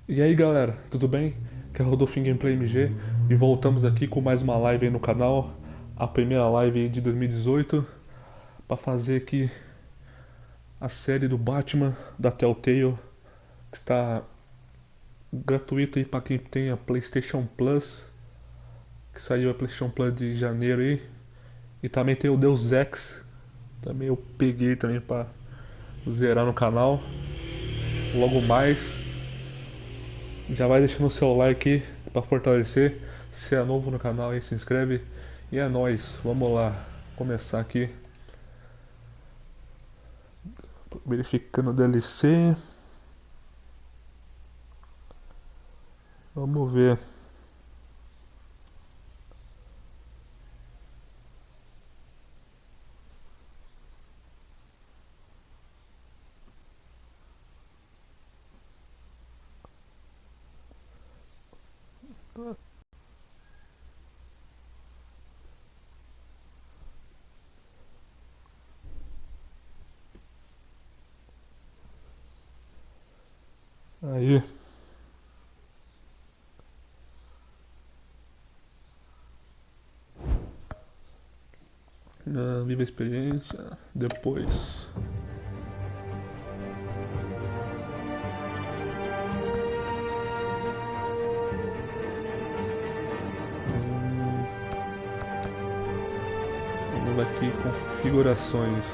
E aí galera, tudo bem? Aqui é o Rodolfo Gameplay MG e voltamos aqui com mais uma live aí no canal, a primeira live aí de 2018, para fazer aqui a série do Batman da Telltale, que está gratuita aí para quem tem a PlayStation Plus, que saiu a PlayStation Plus de janeiro aí, e também tem o Deus Ex, também eu peguei também para zerar no canal. Logo mais, já vai deixando o seu like aí para fortalecer. Se é novo no canal aí, se inscreve. E é nóis, vamos lá começar aqui. Verificando o DLC. Vamos ver. Aí. Viva a experiência. Depois. Vamos aqui configurações.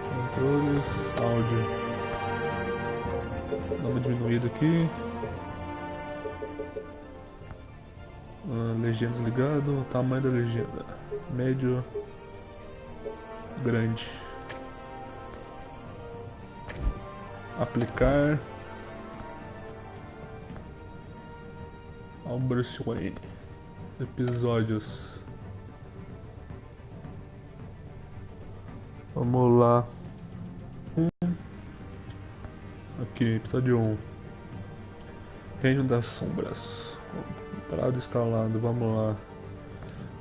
Controles, áudio. Dá uma diminuída aqui. Legenda desligado. Tamanho da legenda: médio, grande. Aplicar ao Bruce Wayne. Episódios. Vamos lá. Aqui, episódio 1. Reino das Sombras. Parado instalado, vamos lá.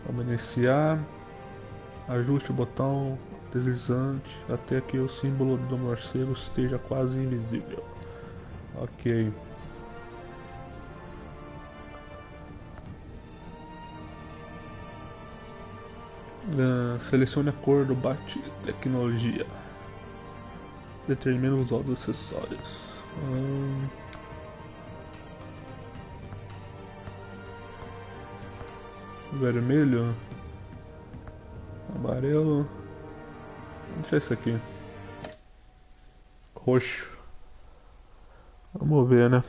Vamos iniciar. Ajuste o botão deslizante até que o símbolo do morcego esteja quase invisível. Ok. Selecione a cor do bate-tecnologia. Determine os outros acessórios. Vermelho, amarelo, deixa esse aqui, roxo. Vamos ver, né?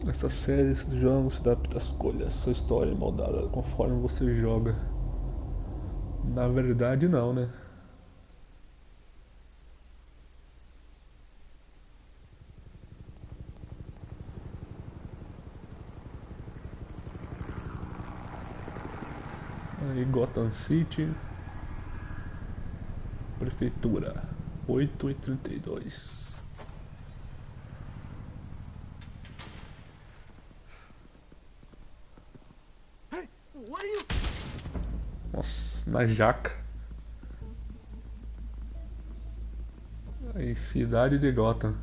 Essa série de jogos se adapta às escolhas, sua história é moldada conforme você joga. Na verdade, não, né? Aí, Gotham City, Prefeitura, 8:32. Nossa, na jaca. Aí, cidade de Gotham.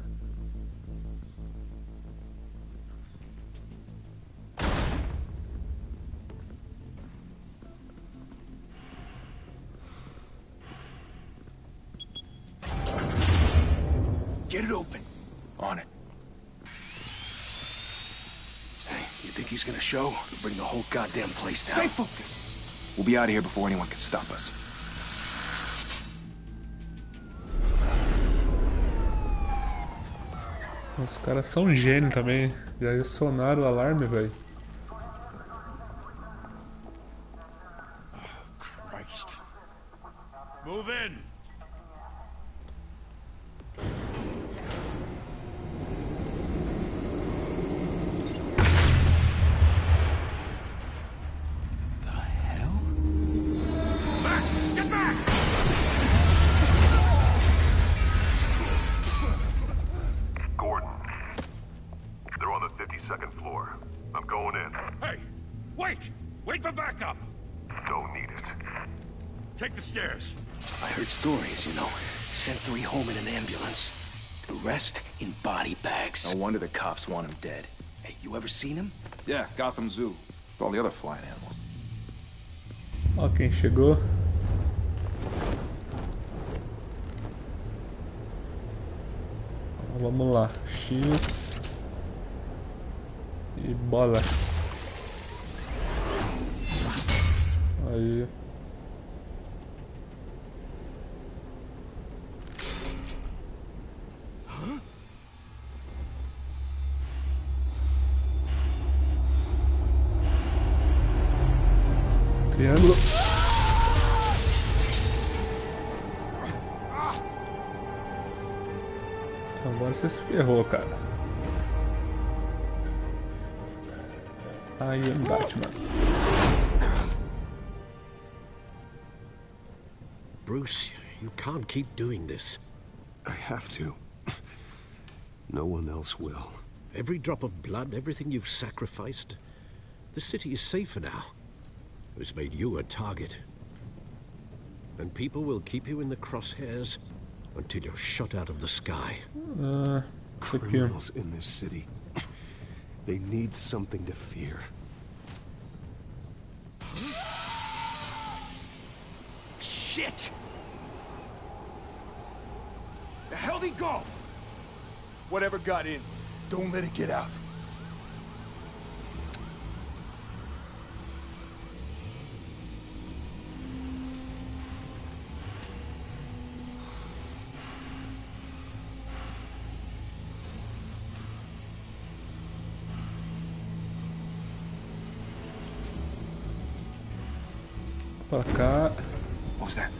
Get it open. On it. Hey, you think he's gonna show? He'll bring the whole goddamn place down. Stay focused. We'll be out of here before anyone can stop us. Os caras são gênios também. Já acionaram o alarme, velho. Christ. Move in. Take the stairs. I heard stories, you know. Sent 3 home in an ambulance. The rest in body bags. No wonder the cops want him dead. Hey, you ever seen him? Yeah, Gotham Zoo. With all the other flying animals. Ó quem chegou. Vamos lá. X. E bola. Aí. Triângulo. Agora você se ferrou, cara. I am Batman. Bruce, you can't keep doing this. I have to. No one else will. Every drop of blood, everything you've sacrificed. The city is safer now. It's made you a target. And people will keep you in the crosshairs until you're shot out of the sky. Criminals in this city. They need something to fear. Shit! The hell'd he go? Whatever got in, don't let it get out. Pra cá. What was that?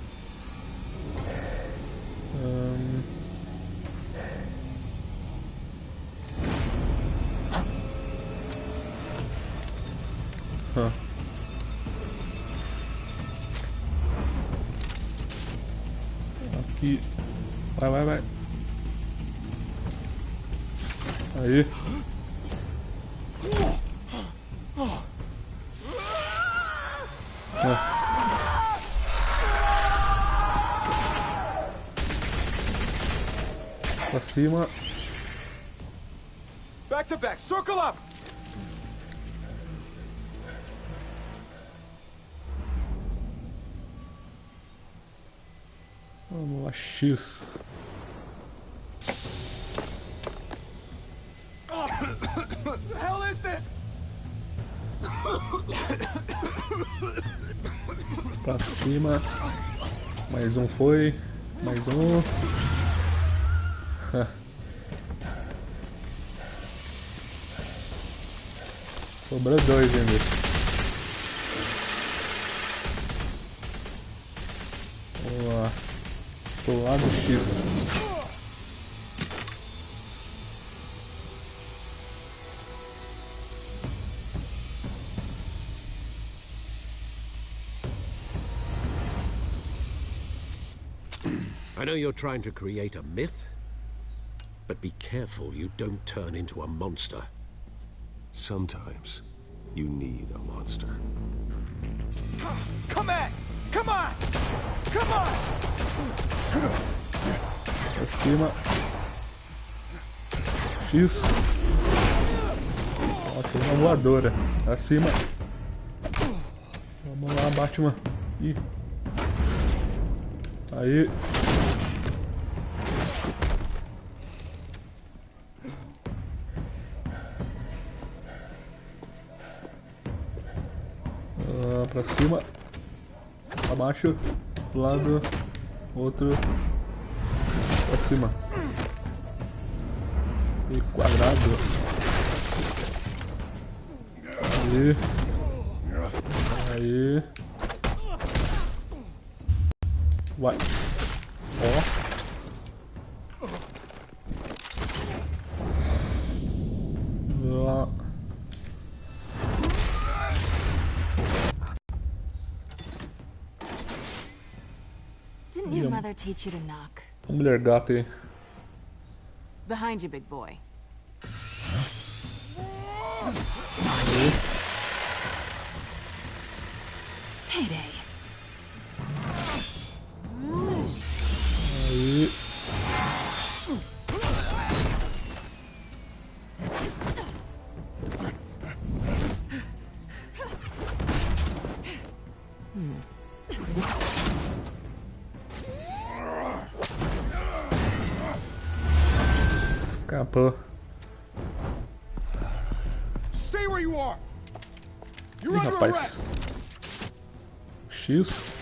Aqui. Vai. Aí. Pra cima. Back to back, circle up! Vamos lá, X. What the hell is this? Pra cima. Mais um foi. Mais um. Sobrou 2 ainda. Vamos lá. Pro lado X. I know you're trying to create a myth, but be careful you don't turn into a monster. Sometimes you need a monster. Come on! Come on! Come on! Pra cima. X. Ó, tem uma voadora. Pra cima. Vamos lá, Batman. Ih. Aí. Pra cima. Pra baixo. Pro lado. Outro. Pra cima. E quadrado. Aí. Aí. Vai. Ó. Lá. Didn't your mother teach you to knock? Uma mulher gata aí. Behind you, big boy. Heyday. Ah, pô. Stay where you are. You're Ih, under rapaz. arrest. X.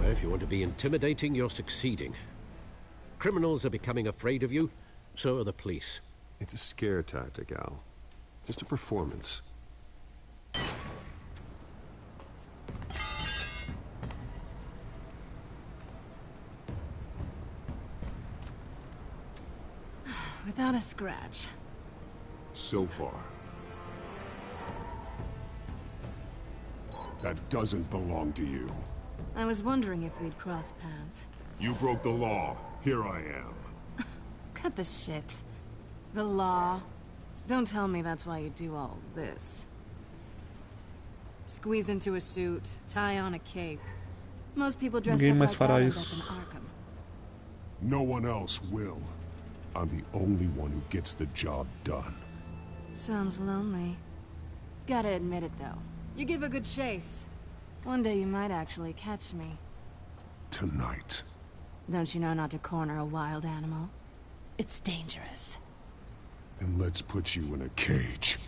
Well, if you want to be intimidating, you're succeeding. Criminals are becoming afraid of you, so are the police. It's a scare tactic, Al. Just a performance. Without a scratch. So far. That doesn't belong to you. I was wondering if we'd cross paths. You broke the law. Here I am. Cut the shit. The law. Don't tell me that's why you do all this. Squeeze into a suit, tie on a cape. Most people dressed Ninguém up mais like fará that end isso. up in Arkham. No one else will. I'm the only one who gets the job done. Sounds lonely. Gotta admit it, though. You give a good chase. One day you might actually catch me. Tonight. Don't you know not to corner a wild animal? It's dangerous. Then let's put you in a cage.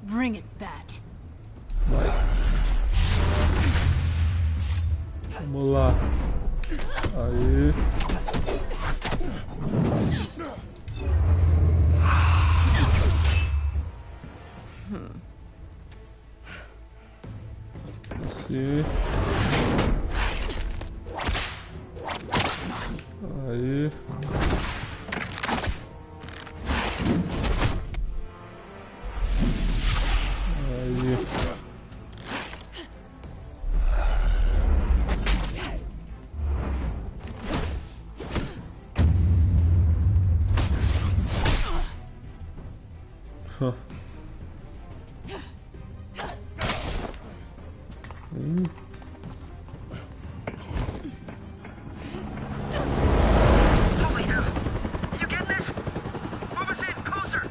Bring it, Bat. Vamos lá. Aí. Sim. Aí. Aí. Huh. Over here! You getting this? Move us in, closer!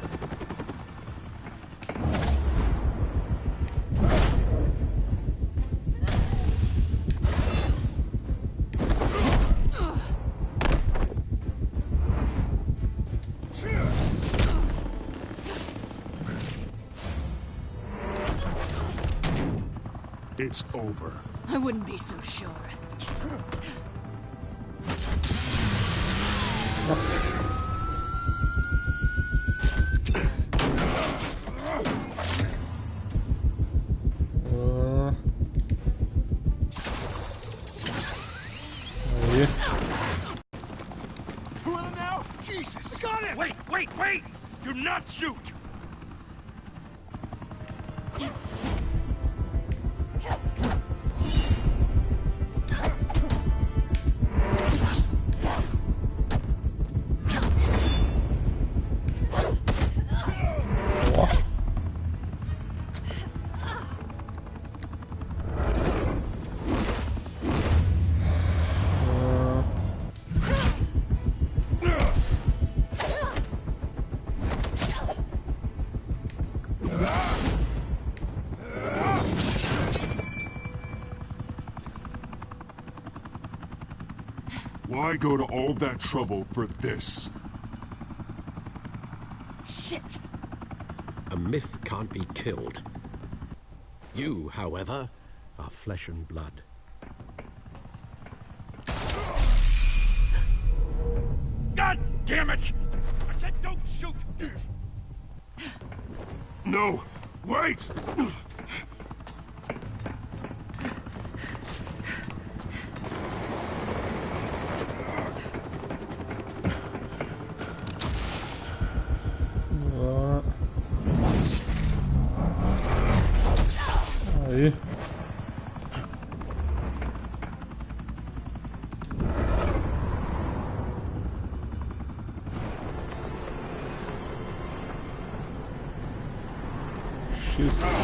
It's over. I wouldn't be so sure. Ah. Aí. Who are them now? Jesus! Got it! Wait, wait, wait! Do not shoot! Ó. Ah. Why go to all that trouble for this? Shit! A myth can't be killed. You, however, are flesh and blood. God damn it! I said don't shoot! No! Wait! Ah. Aí. X.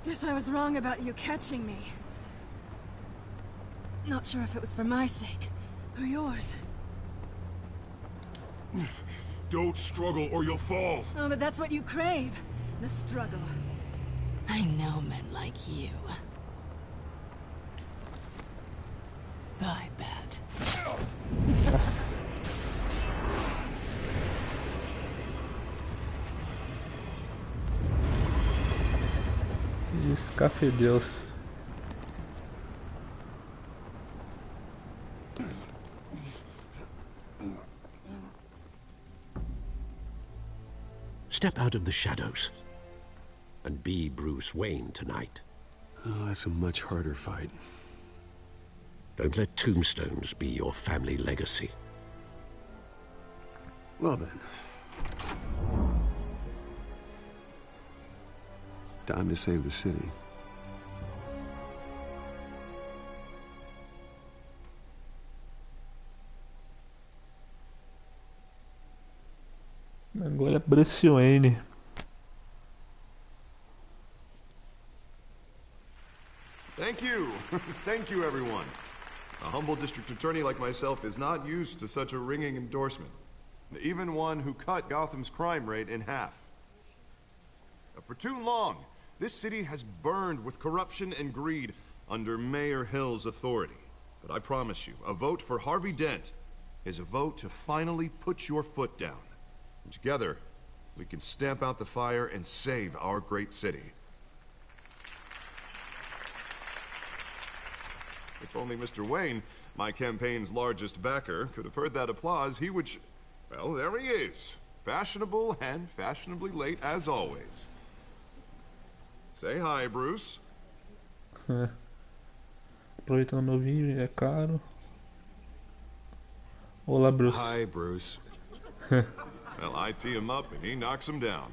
Guess I was wrong about you catching me. Not sure if it was for my sake or yours. Don't struggle or you'll fall. Oh, but that's what you crave. The struggle. I know men like you. Bye, Bat. Escafedeus. Step out of the shadows and be Bruce Wayne tonight. Oh, that's a much harder fight. Don't let tombstones be your family legacy. Well then. Time to save the city. Agora é Bruce Wayne. Thank you. Thank you, everyone. A humble district attorney like myself is not used to such a ringing endorsement. Even one who cut Gotham's crime rate in half. For too long, this city has burned with corruption and greed under Mayor Hill's authority. But I promise you, a vote for Harvey Dent is a vote to finally put your foot down. And together, we can stamp out the fire and save our great city. If only Mr. Wayne, my campaign's largest backer, could have heard that applause, he would well, there he is. Fashionable and fashionably late as always. Say hi, Bruce. Aproveitando meu vídeo, é caro. Olá, Bruce. Hi, Bruce. Well, I tee him up and he knocks him down.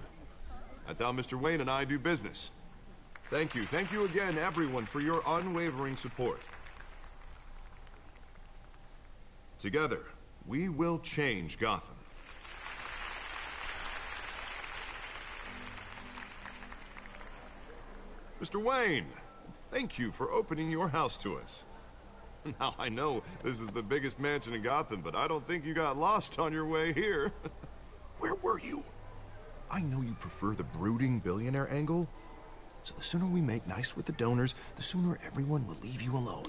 That's how Mr. Wayne and I do business. Thank you again, everyone, for your unwavering support. Together, we will change Gotham. Mr. Wayne, thank you for opening your house to us. Now, I know this is the biggest mansion in Gotham, but I don't think you got lost on your way here. Where were you? I know you prefer the brooding billionaire angle, so the sooner we make nice with the donors, the sooner everyone will leave you alone.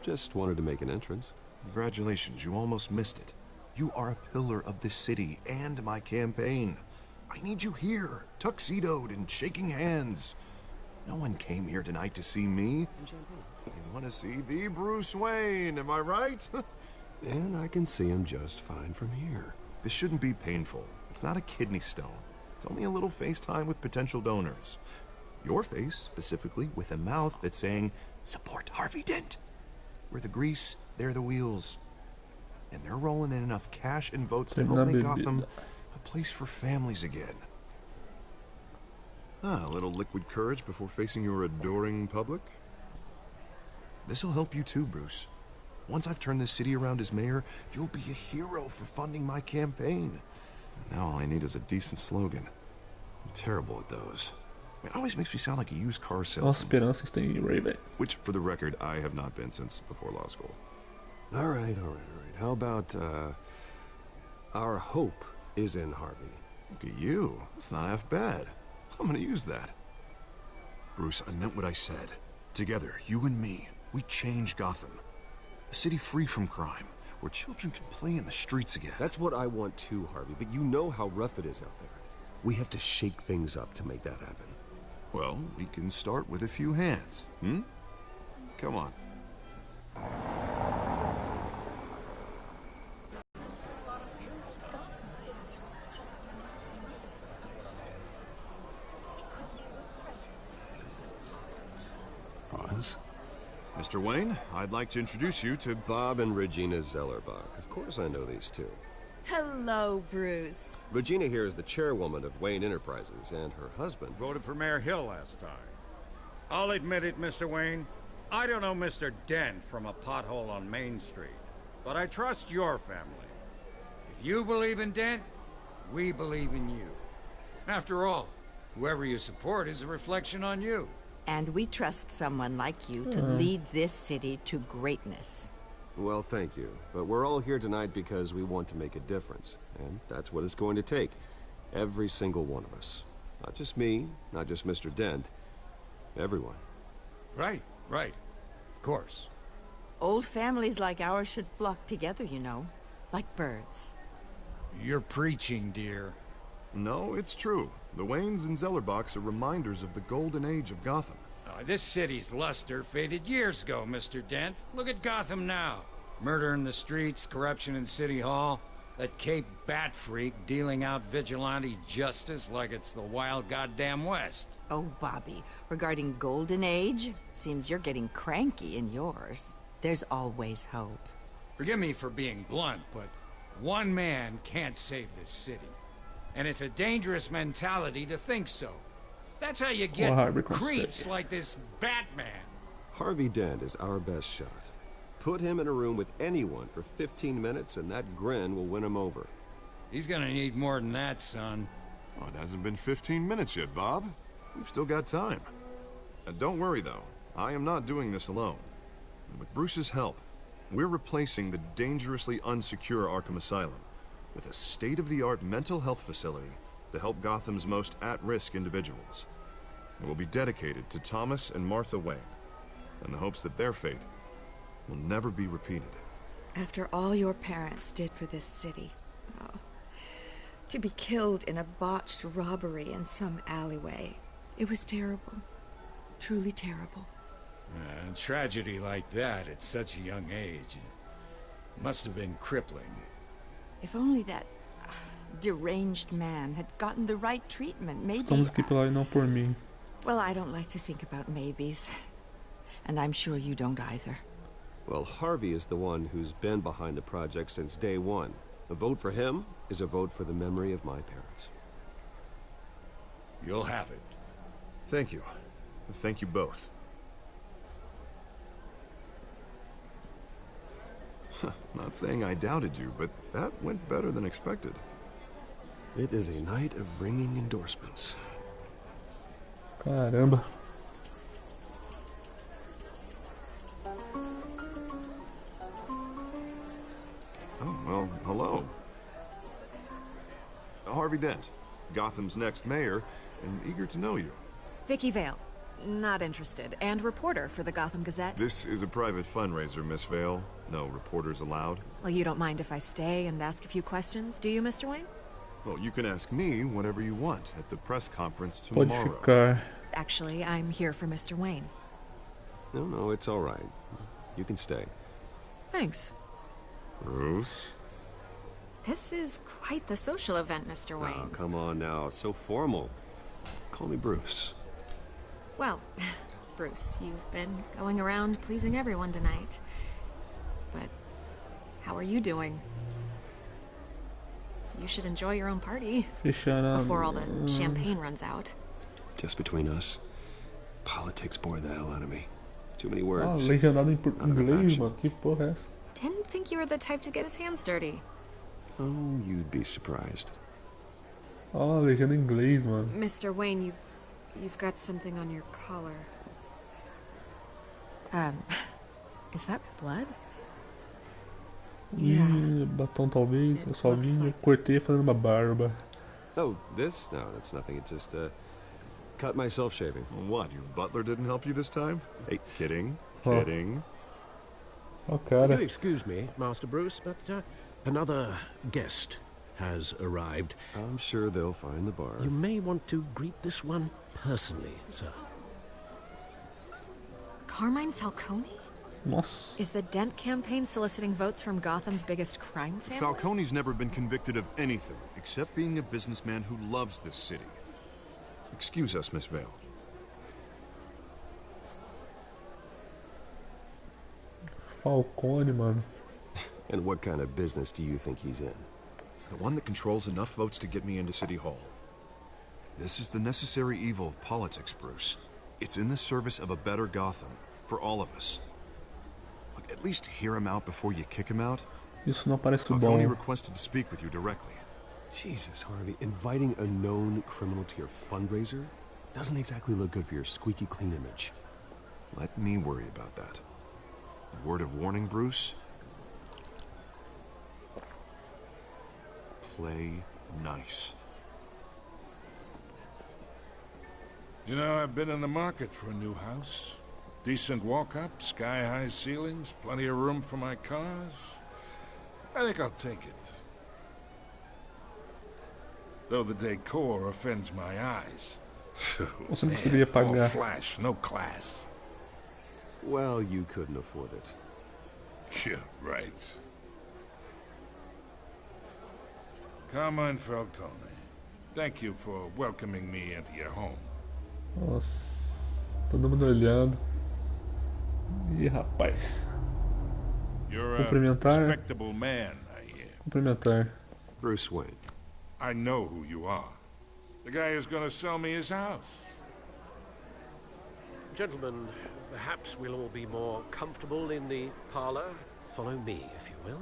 Just wanted to make an entrance. Congratulations, you almost missed it. You are a pillar of this city and my campaign. I need you here, tuxedoed and shaking hands. No one came here tonight to see me. They want to see the Bruce Wayne, am I right? And I can see him just fine from here. This shouldn't be painful. It's not a kidney stone. It's only a little FaceTime with potential donors. Your face, specifically, with a mouth that's saying, support Harvey Dent. We're the grease, they're the wheels. And they're rolling in enough cash and votes to help make Gotham a place for families again. A little liquid courage before facing your adoring public. This'll help you too, Bruce. Once I've turned this city around as mayor, you'll be a hero for funding my campaign. Now all I need is a decent slogan. I'm terrible at those. It always makes me sound like a used car salesman. Esperanças tem Raven. Which, for the record, I have not been since before law school. All right. How about, our hope is in Harvey? Look at you. It's not half bad. I'm gonna use that. Bruce, I meant what I said. Together, you and me, we change Gotham. A city free from crime, where children can play in the streets again. That's what I want too, Harvey, but you know how rough it is out there. We have to shake things up to make that happen. Well, we can start with a few hands, Come on. Pause. Mr. Wayne, I'd like to introduce you to Bob and Regina Zellerbach. Of course I know these two. Hello, Bruce. Regina here is the chairwoman of Wayne Enterprises, and her husband voted for Mayor Hill last time. I'll admit it, Mr. Wayne. I don't know Mr. Dent from a pothole on Main Street, but I trust your family. If you believe in Dent, we believe in you. After all, Whoever you support is a reflection on you. And we trust someone like you to lead this city to greatness. Well, thank you. But we're all here tonight because we want to make a difference. And that's what it's going to take. Every single one of us. Not just me, not just Mr. Dent. Everyone. Right. Of course. Old families like ours should flock together, you know. Like birds. You're preaching, dear. No, it's true. The Waynes and Zellerbachs are reminders of the golden age of Gotham. This city's luster faded years ago, Mr. Dent. Look at Gotham now. Murder in the streets, corruption in City Hall, that Cape Bat freak dealing out vigilante justice like it's the wild goddamn West. Oh, Bobby, regarding Golden Age, seems you're getting cranky in yours. There's always hope. Forgive me for being blunt, but one man can't save this city. And it's a dangerous mentality to think so. That's how you get creeps like this Batman. Harvey Dent is our best shot. Put him in a room with anyone for 15 minutes and that grin will win him over. He's gonna need more than that, son. Oh, it hasn't been 15 minutes yet, Bob. We've still got time. Don't worry, though. I am not doing this alone. And with Bruce's help, we're replacing the dangerously unsecure Arkham Asylum with a state-of-the-art mental health facility to help Gotham's most at-risk individuals. It will be dedicated to Thomas and Martha Wayne, in the hopes that their fate will never be repeated. After all your parents did for this city, to be killed in a botched robbery in some alleyway, it was terrible. Truly terrible. A tragedy like that at such a young age must have been crippling. If only that deranged man had gotten the right treatment, maybe... Estamos aqui pela e não por mim. Well, I don't like to think about maybes. And I'm sure you don't either. Well, Harvey is the one who's been behind the project since day one. A vote for him is a vote for the memory of my parents. You'll have it. Thank you. Thank you both. Not saying I doubted you, but that went better than expected. It is a night of ringing endorsements. Caramba. Oh, well, hello. Harvey Dent, Gotham's next mayor, and eager to know you. Vicky Vale. Not interested. And reporter for the Gotham Gazette. This is a private fundraiser, Miss Vale. No reporters allowed. Well, you don't mind if I stay and ask a few questions, do you, Mr. Wayne? Well, you can ask me whatever you want at the press conference Pode tomorrow. ficar. Actually, I'm here for Mr. Wayne. No, it's all right. You can stay. Thanks. Bruce? This is quite the social event, Mr. Wayne. Oh, come on now. It's so formal. Call me Bruce. Well, Bruce, you've been going around pleasing everyone tonight. But how are you doing? You should enjoy your own party before all the champagne runs out. Just between us, politics bore the hell out of me. Too many words. Legendado em inglês, mano. Que porra é essa? Didn't think you were the type to get his hands dirty. Oh, you'd be surprised. Legenda em inglês, mano. Mr. Wayne, you've got something on your collar. Is that blood? Batom talvez, eu só vim, cortei fazendo uma barba. Oh, this? No, that's nothing. It just, cut myself shaving. What, your butler didn't help you this time? Hey, kidding. Oh, cara. Do excuse me, Master Bruce, but another guest has arrived. I'm sure they'll find the bar. You may want to greet this one personally, sir. Carmine Falcone? Nossa. Is the Dent campaign soliciting votes from Gotham's biggest crime family? Falcone's never been convicted of anything except being a businessman who loves this city. Excuse us, Miss Vale. Falcone, mano. And what kind of business do you think he's in? The one that controls enough votes to get me into City Hall. This is the necessary evil of politics, Bruce. It's in the service of a better Gotham, for all of us. Look, at least hear him out before you kick him out. Isso não parece Falcone bom. requested to speak with you directly. Jesus, Harvey, inviting a known criminal to your fundraiser doesn't exactly look good for your squeaky clean image. Let me worry about that. A word of warning, Bruce? Play nice. You know, I've been in the market for a new house. Decent walk-up, sky-high ceilings, plenty of room for my cars. I think I'll take it. Though the decor offends my eyes. Você não conseguiria All pagar. flash, no class. Well, you couldn't afford it. Yeah, right. Carmine Falcone, thank you for welcoming me into your home. Nossa, todo mundo olhando. Ih, rapaz. You're a Cumprimentar. respectable man, I hear. Cumprimentar. Bruce Wayne. I know who you are. The guy who's gonna sell me his house. Gentlemen, perhaps we'll all be more comfortable in the parlor. Follow me, if you will.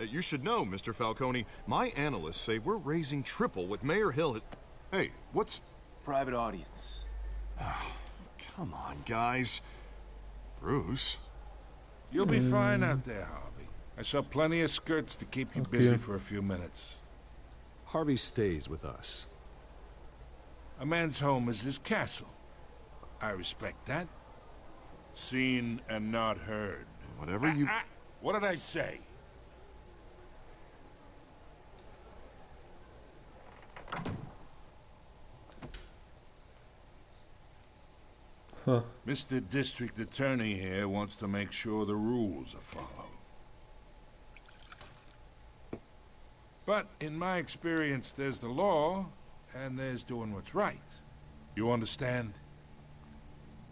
You should know, Mr. Falcone, my analysts say we're raising triple what Mayor Hill had... Hey, what's... Private audience. Come on, guys. Bruce? You'll be fine out there, Harvey. I saw plenty of skirts to keep you busy for a few minutes. Harvey stays with us. A man's home is his castle. I respect that. Seen and not heard. Whatever you... What did I say? Huh. Mr. District Attorney here wants to make sure the rules are followed. But in my experience, there's the law, and there's doing what's right. You understand?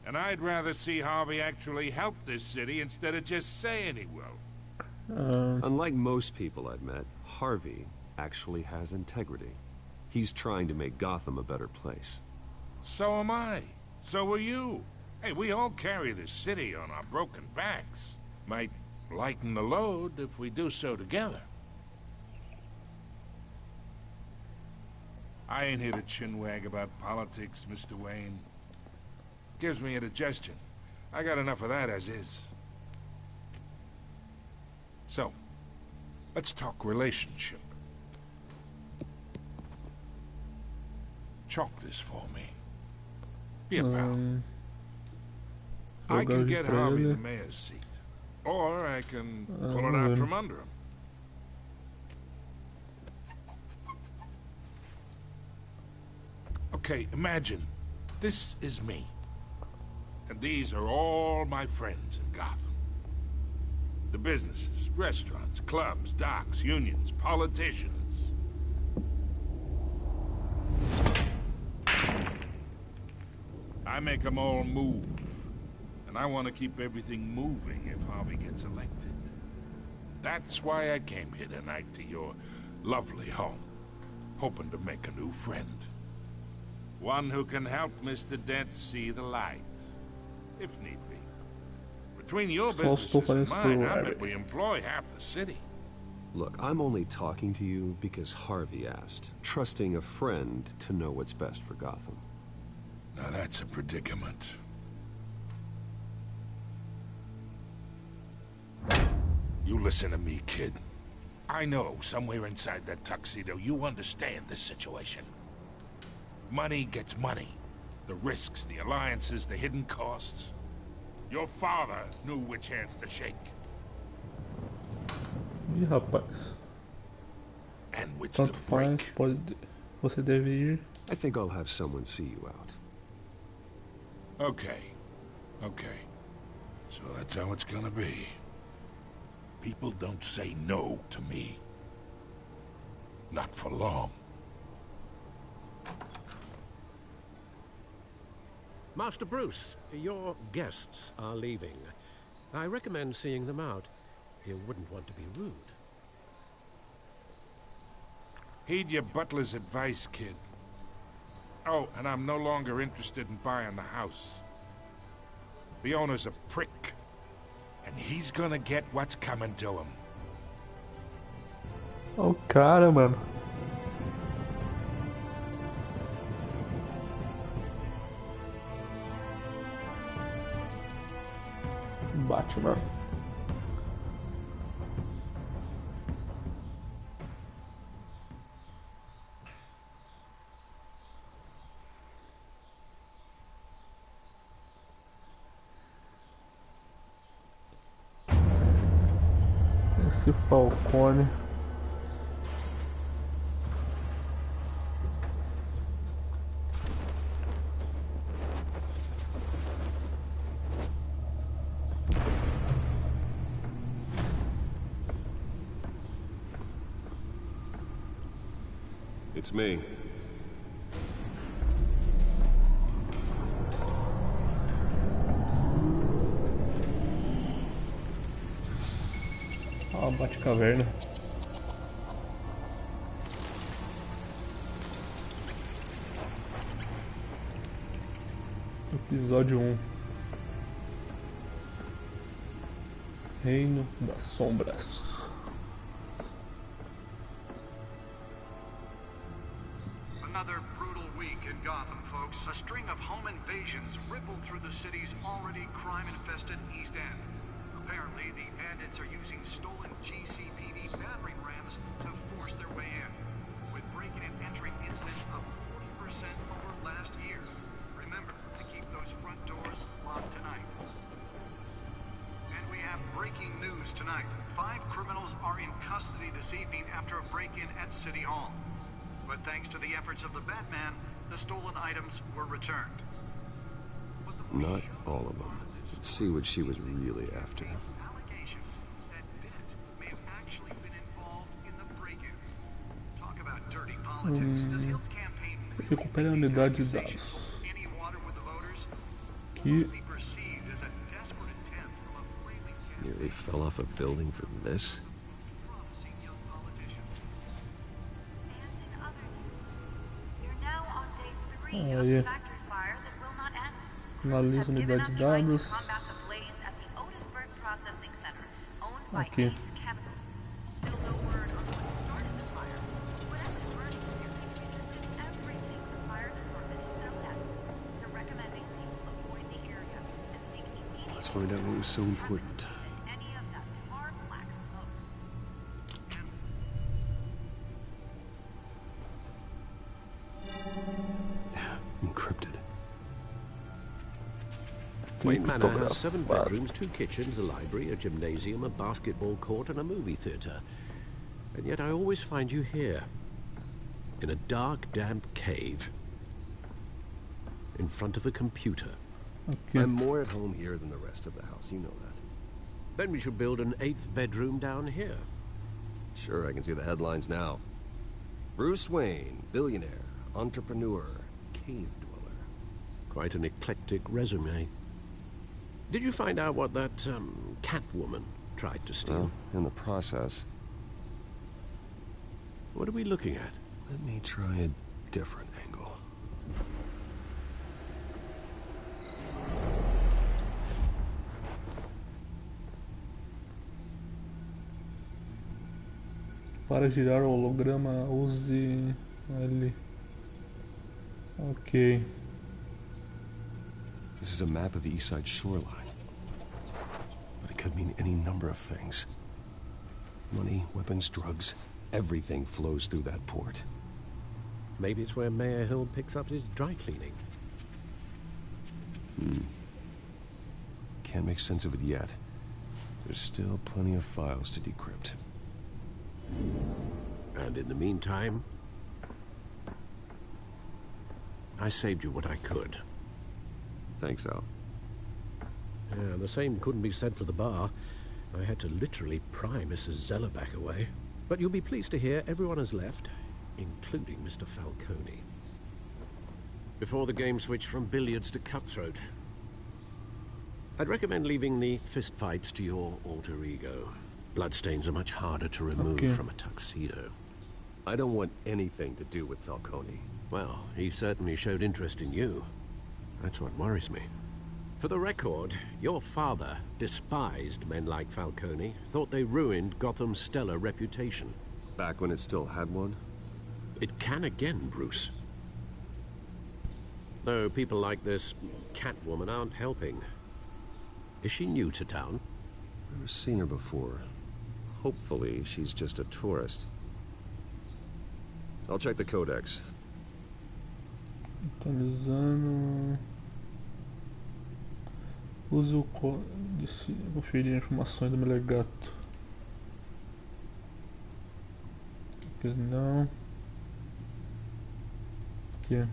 And I'd rather see Harvey actually help this city instead of just saying he will. Unlike most people I've met, Harvey actually has integrity. He's trying to make Gotham a better place. So am I. So are you. Hey, we all carry this city on our broken backs. Might lighten the load if we do so together. I ain't here to chinwag about politics, Mr. Wayne. Gives me indigestion. I got enough of that as is. So, let's talk relationship. Chalk this for me. Be a pal. I can get Harvey the mayor's seat. Or I can pull it out from under him. Okay, imagine, this is me. And these are all my friends in Gotham. The businesses, restaurants, clubs, docks, unions, politicians. I make them all move. And I want to keep everything moving if Harvey gets elected. That's why I came here tonight to your lovely home, hoping to make a new friend. One who can help Mr. Dent see the light, if need be. Between your businesses and mine, I bet we employ half the city. Look, I'm only talking to you because Harvey asked, trusting a friend to know what's best for Gotham. Now that's a predicament. You listen to me, kid. I know somewhere inside that tuxedo you understand this situation. Money gets money. The risks, the alliances, the hidden costs. Your father knew which hands to shake. Ih, rapaz. And which Tanto to faz, break. você deve ir. I think I'll have someone see you out. Okay. Okay. So that's how it's gonna be. People don't say no to me. Not for long. Master Bruce, your guests are leaving. I recommend seeing them out. You wouldn't want to be rude. Heed your butler's advice, kid. Oh, and I'm no longer interested in buying the house. The owner's a prick. and he's gonna get what's coming to him. O cara, mano. Batman. Esse Falcone. It's me. Ah, Batcaverna. Episódio 1. Reino das Sombras. Another brutal week in Gotham, folks. A string of home invasions rippled through the city's already crime-infested East End. Apparently, the bandits are using stolen GCPD battering rams to force their way in, with break-in and entry incidents up 40% over last year. Remember to keep those front doors locked tonight. And we have breaking news tonight. 5 criminals are in custody this evening after a break-in at City Hall. But thanks to the efforts of the Batman, the stolen items were returned. Not all of them. Let's see what she was really after. Allegations that Dent may have actually been involved in the break-ins. Talk about dirty politics. This Hill's campaign Recupere a unidade de dados. any water with the voters Que be perceived as a desperate attempt from a flaming Nearly fell off a building for this? promising young politician. And in other news, we're now on day 3 Ah, of yeah. the factory fire that will not end. Analisa Crews have given unidade up de trying to dados. combat the blaze at the Otisburg Processing Center, owned by Aqui. Ace Chemical. Still no word on what started the fire. Whatever's burning here has resisted everything the fire department has thrown at it. They're recommending people avoid the area and seek immediate Let's find out what was so important. than any of that tar black smoke. Encrypted. Wayne Manor has 7 bedrooms, 2 kitchens, a library, a gymnasium, a basketball court, and a movie theatre. And yet I always find you here, in a dark, damp cave, in front of a computer. I'm more at home here than the rest of the house, you know that. Then we should build an 8th bedroom down here. Sure, I can see the headlines now. Bruce Wayne, billionaire, entrepreneur, cave dweller. Quite an eclectic resume. Did you find out what that, Catwoman tried to steal? Well, in the process. What are we looking at? Let me try a different angle. Para girar o holograma, use L. Ok. This is a map of the east side shoreline. But it could mean any number of things. Money, weapons, drugs, everything flows through that port. Maybe it's where Mayor Hill picks up his dry cleaning. Can't make sense of it yet. There's still plenty of files to decrypt. And in the meantime, I saved you what I could. Thanks, Al. Yeah, the same couldn't be said for the bar. I had to literally pry Mrs. Zeller back away. But you'll be pleased to hear everyone has left, including Mr. Falcone. Before the game switched from billiards to cutthroat. I'd recommend leaving the fistfights to your alter ego. Bloodstains are much harder to remove from a tuxedo. I don't want anything to do with Falcone. Well, he certainly showed interest in you. That's what worries me. For the record, your father despised men like Falcone, thought they ruined Gotham's stellar reputation. Back when it still had one? It can again, Bruce. Though people like this Catwoman aren't helping. Is she new to town? Never seen her before. Hopefully, she's just a tourist. I'll check the codex. Atualizando. Use o código. Conferir informações do meu gato. Aqui não. Aqui.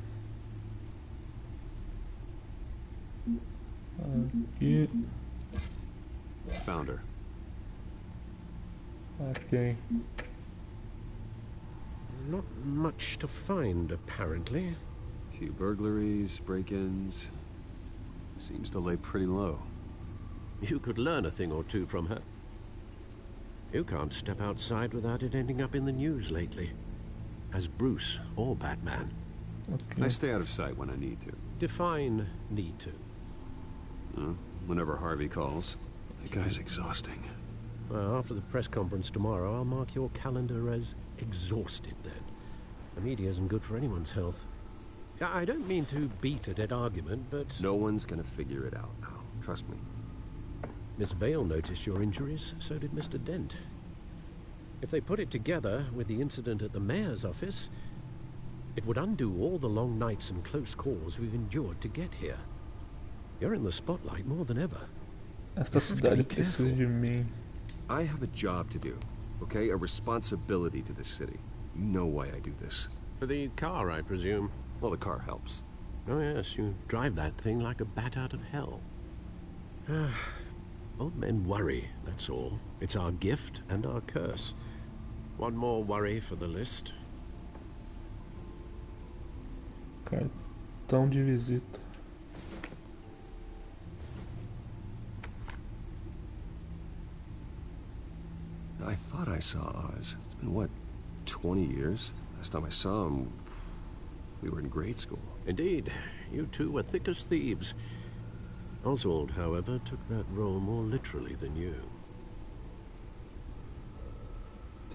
Aqui. Found her. Okay. Not much to find, apparently. Few burglaries, break-ins. Seems to lay pretty low. You could learn a thing or two from her. You can't step outside without it ending up in the news lately. As Bruce or Batman. Okay. I stay out of sight when I need to. Define need to. Whenever Harvey calls. That guy's exhausting. Well, after the press conference tomorrow, I'll mark your calendar as exhausted then. The media isn't good for anyone's health. I don't mean to beat a dead argument, but... No one's gonna figure it out now. Trust me. Miss Vale noticed your injuries, so did Mr. Dent. If they put it together with the incident at the mayor's office, it would undo all the long nights and close calls we've endured to get here. You're in the spotlight more than ever. Esta cidade precisa de mim. I have a job to do, okay? A responsibility to this city. You know why I do this. For the car, I presume. Well, the car helps. Oh yes, you drive that thing like a bat out of hell. Old men worry, that's all. It's our gift and our curse. One more worry for the list. Cartão de visita. I thought I saw Oz. It's been, what, 20 years? Last time I saw him, we were in grade school. Indeed. You two were thick as thieves. Oswald, however, took that role more literally than you.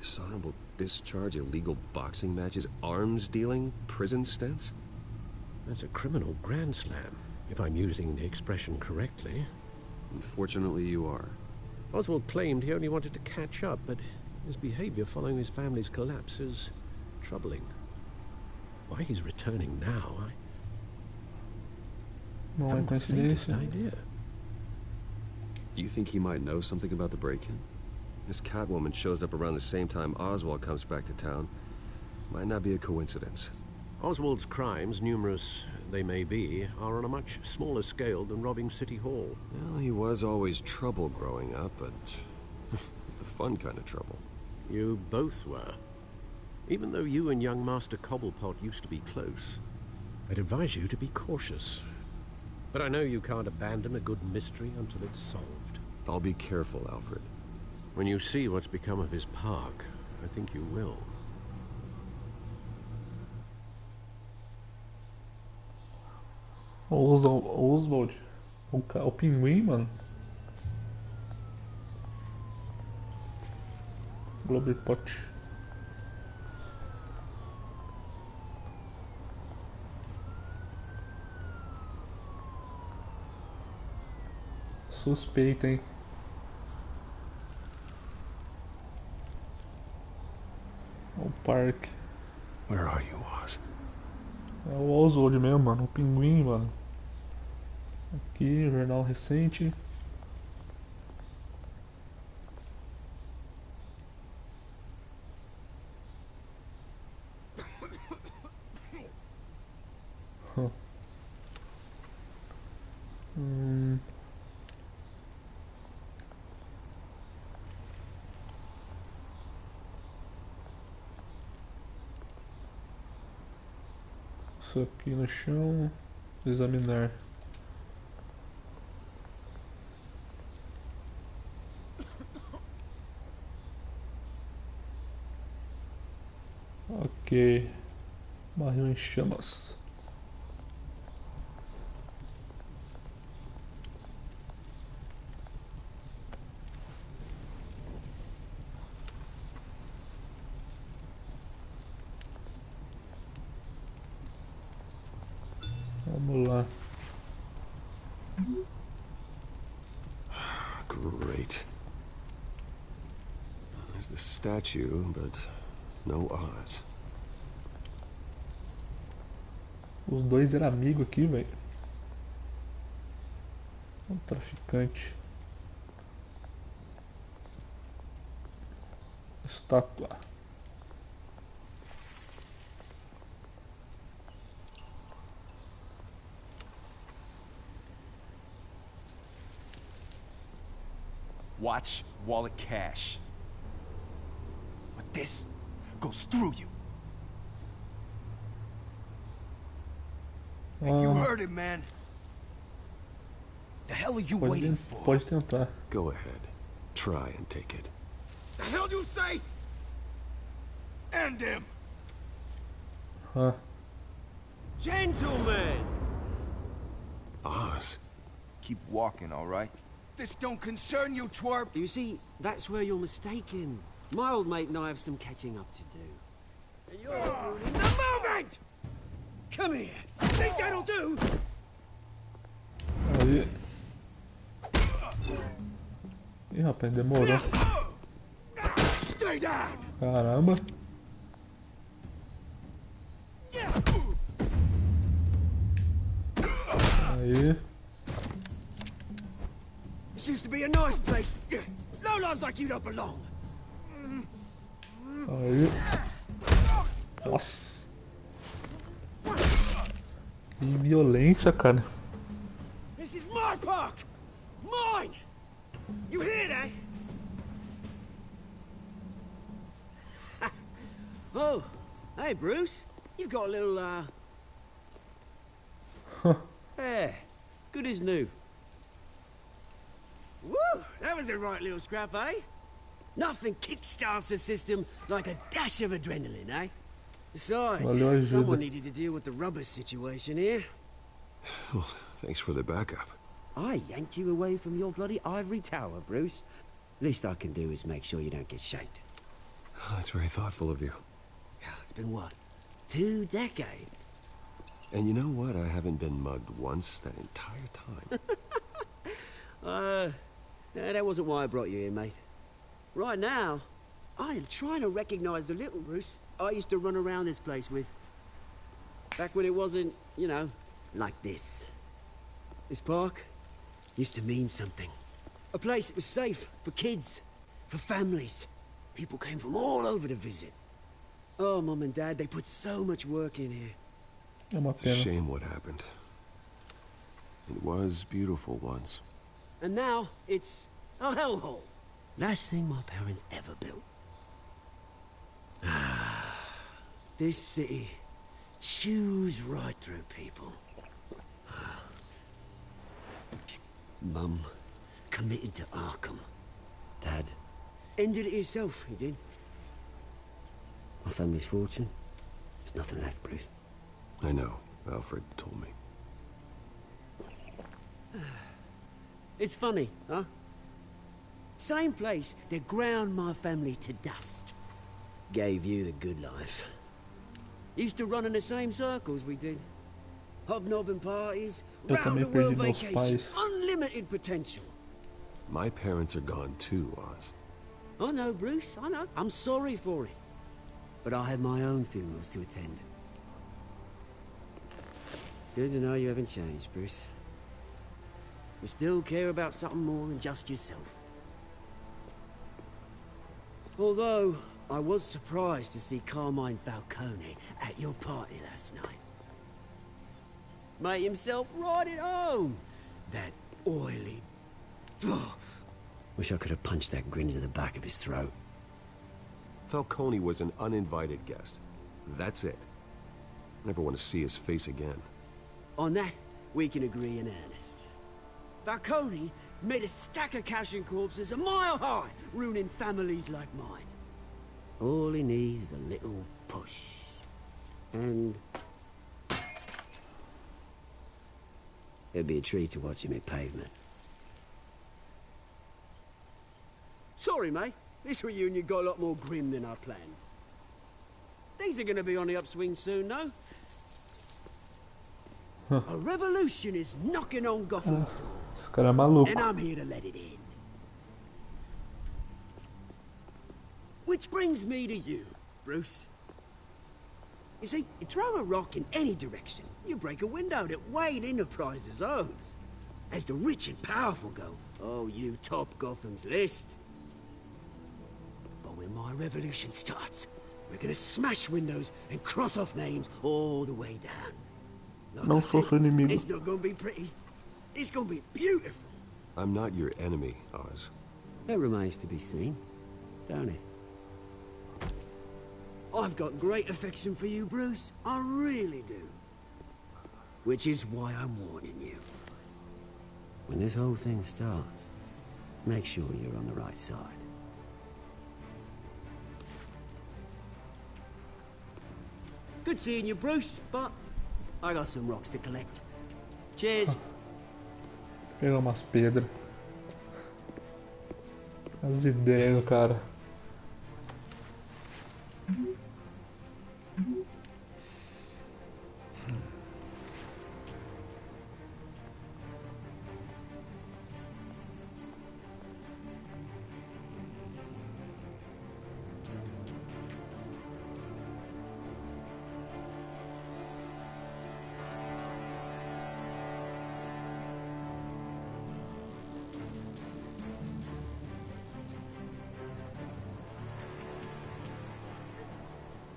Dishonorable discharge, illegal boxing matches, arms dealing, prison stints? That's a criminal grand slam, if I'm using the expression correctly. Unfortunately, you are. Oswald claimed he only wanted to catch up, but his behavior following his family's collapse is troubling. Why he's returning now, Não é haven't the faintest coincidência. idea. Do you think he might know something about the break-in? This Catwoman shows up around the same time Oswald comes back to town. Might not be a coincidence. Oswald's crimes, numerous they may be, are on a much smaller scale than robbing City Hall. Well, he was always trouble growing up, but it's the fun kind of trouble. You both were. Even though you and young Master Cobblepot used to be close, I'd advise you to be cautious. But I know you can't abandon a good mystery until it's solved. I'll be careful, Alfred. When you see what's become of his park, I think you will. Oswald. O pinguim, mano. Globepot. Suspeita, hein? O parque. Where are you, Oz? É o Oswald mesmo, mano. O pinguim, mano. Aqui, jornal recente. Isso aqui no chão. Examinar. Ok. Barril em chamas. the statue, but no Oz. Os dois eram amigos aqui, velho. Um traficante. Estátua. Watch wallet cash. But this goes through you. You heard it, man. The hell are you waiting for? Pode tentar. Go ahead. Try and take it. The hell you say? End him. Huh. Gentlemen. Oz. Keep walking, all right? This don't concern you, twerp. You see, that's where you're mistaken. My old mate and I have some catching up to do. And you're ruining the moment! Come here. Think that'll do? Aí. Ih, rapaz, demorou. Stay down. Caramba. Aí. This used to be a nice place. No lives like you don't belong. Aí. Nossa. Que violência, cara. This is my park. Mine. You hear that? Oh, hey Bruce. You've got a little yeah, good as new. Woo! That was a right little scrap, eh? Nothing kickstarts the system like a dash of adrenaline, eh? Besides, someone needed to deal with the rubber situation here. Well, thanks for the backup. I yanked you away from your bloody ivory tower, Bruce. Least I can do is make sure you don't get shaked. Oh, that's very thoughtful of you. Yeah, it's been what? 2 decades? And you know what? I haven't been mugged once that entire time. That wasn't why I brought you here, mate. Right now, I am trying to recognize the little Bruce I used to run around this place with. Back when it wasn't, you know, like this. This park used to mean something. A place that was safe for kids, for families. People came from all over to visit. Oh, Mum and Dad, they put so much work in here. It's a shame what happened. It was beautiful once. And now, it's a hellhole. Last thing my parents ever built. This city chews right through people. Mum committed to Arkham. Dad ended it himself, he did. My family's fortune, there's nothing left, Bruce. I know. Alfred told me. It's funny, huh? Same place that ground my family to dust. Gave you the good life. Used to run in the same circles we did. Hobnobbing parties, round the world vacations, unlimited potential. My parents are gone too, Oz. I know, Bruce, I know. I'm sorry for it. But I have my own funerals to attend. Good to know you haven't changed, Bruce. You still care about something more than just yourself. Although, I was surprised to see Carmine Falcone at your party last night. Made himself right at home. That oily... Wish I could have punched that grin into the back of his throat. Falcone was an uninvited guest. That's it. Never want to see his face again. On that, we can agree in earnest. Falcone made a stack of cash and corpses a mile high, ruining families like mine. All he needs is a little push. And... it'd be a treat to watch him hit pavement. Sorry, mate. This reunion got a lot more grim than I planned. Things are gonna be on the upswing soon, no? A revolution is knocking on Gotham's door. Esse cara é maluco. And I'm here to let it in. Which brings me to you, Bruce. You see, you throw a rock in any direction, you break a window that Wayne Enterprises owns. As the rich and powerful go, oh, you top Gotham's list. But when my revolution starts, we're gonna smash windows and cross off names all the way down. Like Não I sou said, seu inimigo. it's not gonna be pretty. It's gonna be beautiful. I'm not your enemy, Oz. That remains to be seen, don't it? I've got great affection for you, Bruce. I really do. Which is why I'm warning you. When this whole thing starts, make sure you're on the right side. Good seeing you, Bruce, but I got some rocks to collect. Cheers. Pegar umas pedras. As ideias do cara.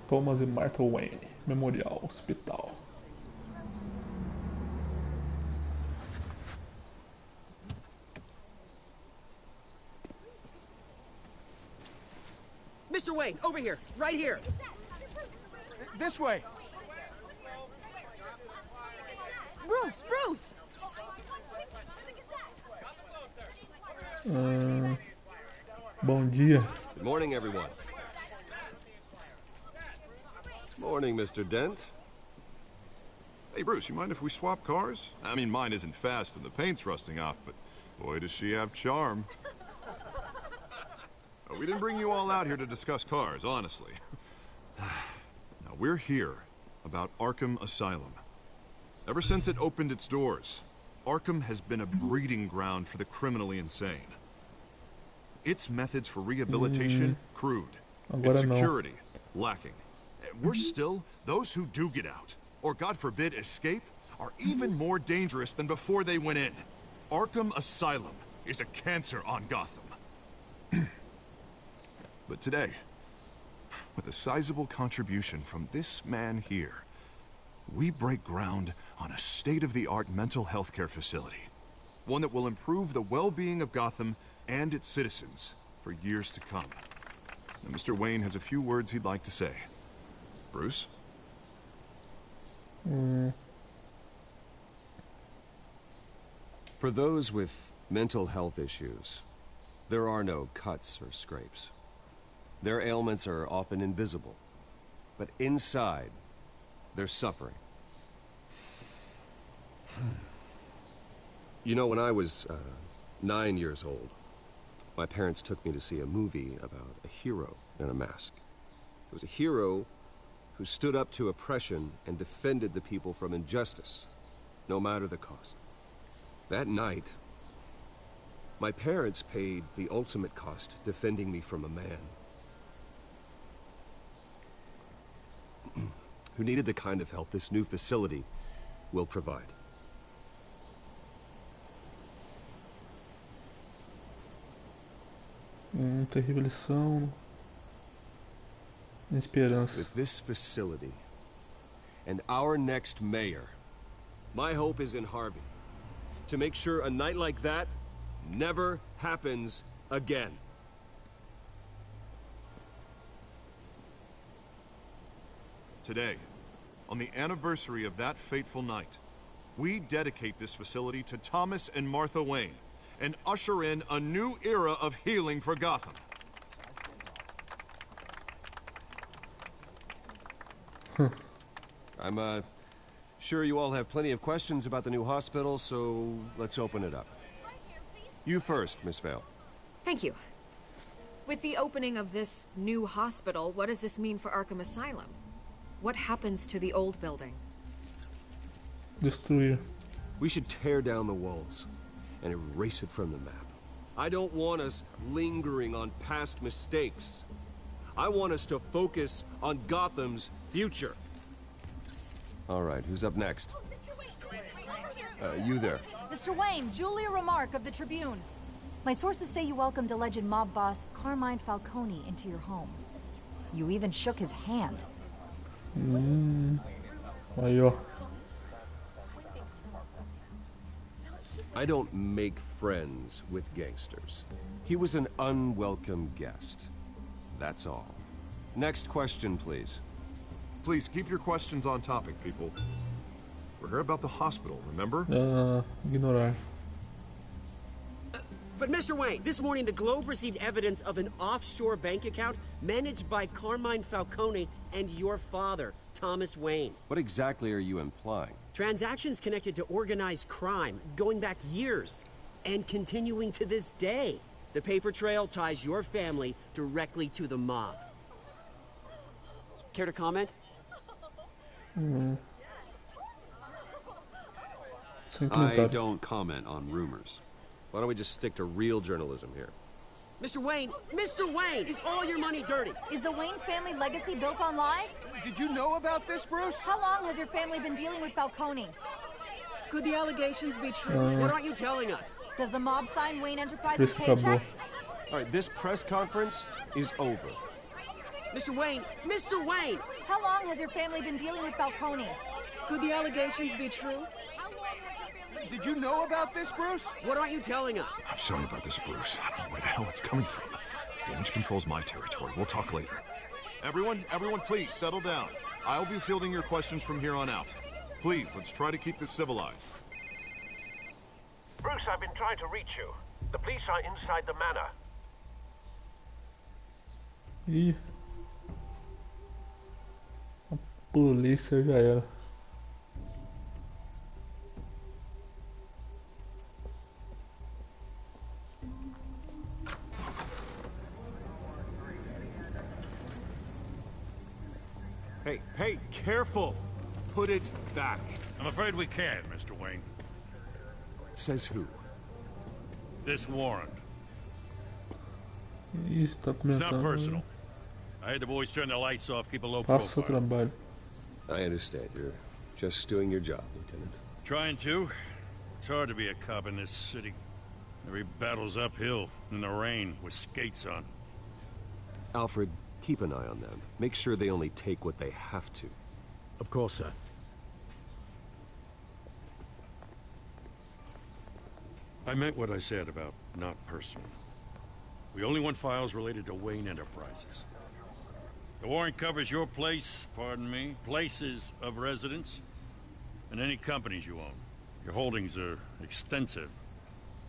Thomas e Martha Wayne, Memorial Hospital. Mr. Wayne, over here, right here. This way. Bruce! Bom dia. Good morning, everyone. Morning, Mr. Dent. Hey, Bruce, you mind if we swap cars? I mean, mine isn't fast and the paint's rusting off, but boy, does she have charm. We didn't bring you all out here to discuss cars, honestly. Now, we're here about Arkham Asylum. Ever since it opened its doors, Arkham has been a breeding ground for the criminally insane. Its methods for rehabilitation, crude. Its security, lacking. Worse still, those who do get out, or God forbid escape, are even more dangerous than before they went in. Arkham Asylum is a cancer on Gotham. But today, with a sizable contribution from this man here, we break ground on a state-of-the-art mental health care facility. One that will improve the well-being of Gotham and its citizens for years to come. Now, Mr. Wayne has a few words he'd like to say. Bruce? For those with mental health issues, there are no cuts or scrapes. Their ailments are often invisible, but inside, they're suffering. You know, when I was 9 years old, my parents took me to see a movie about a hero in a mask. It was a hero who stood up to oppression and defended the people from injustice, no matter the cost. That night, my parents paid the ultimate cost defending me from a man who needed the kind of help this new facility will provide. Terrível lição. Esperança. With this facility and our next mayor, my hope is in Harvey. To make sure a night like that never happens again. Today, on the anniversary of that fateful night, we dedicate this facility to Thomas and Martha Wayne and usher in a new era of healing for Gotham. I'm sure you all have plenty of questions about the new hospital, so let's open it up. You first, Miss Vale. Thank you. With the opening of this new hospital, what does this mean for Arkham Asylum? What happens to the old building? Destruir. We should tear down the walls and erase it from the map. I don't want us lingering on past mistakes. I want us to focus on Gotham's future. All right, who's up next? You there. Mr. Wayne, Julia Remark of the Tribune. My sources say you welcomed alleged mob boss Carmine Falcone into your home. You even shook his hand. Aí, ó. I don't make friends with gangsters. He was an unwelcome guest. That's all. Next question, please. Please keep your questions on topic, people. We're here about the hospital, remember? Ignorar. But Mr. Wayne, this morning the Globe received evidence of an offshore bank account managed by Carmine Falcone and your father, Thomas Wayne. What exactly are you implying? Transactions connected to organized crime, going back years, and continuing to this day. The paper trail ties your family directly to the mob. Care to comment? I don't comment on rumors. Why don't we just stick to real journalism here? Mr. Wayne, is all your money dirty? Is the Wayne family legacy built on lies? Did you know about this, Bruce? How long has your family been dealing with Falcone? Could the allegations be true? What aren't you telling us? Does the mob sign Wayne Enterprises paychecks? All right, this press conference is over. Mr. Wayne! How long has your family been dealing with Falcone? Could the allegations be true? Did you know about this, Bruce? What aren't you telling us? I'm sorry about this, Bruce. I don't know where the hell it's coming from. Damage control's my territory. We'll talk later. Everyone, please, settle down. I'll be fielding your questions from here on out. Please, let's try to keep this civilized. Bruce, I've been trying to reach you. The police are inside the manor. Ih. A polícia já era. Hey, careful! Put it back. I'm afraid we can't, Mr. Wayne. Says who? This warrant. Ih, tá It's not comentando. personal. I had the boys turn the lights off, keep a low Faça o seu profile. trabalho. I understand. You're just doing your job, Lieutenant. Trying to. It's hard to be a cop in this city. Every battle's uphill, in the rain, with skates on. Alfred, keep an eye on them. Make sure they only take what they have to. Of course, sir. I meant what I said about not personal. We only want files related to Wayne Enterprises. The warrant covers your place, pardon me, places of residence, and any companies you own. Your holdings are extensive.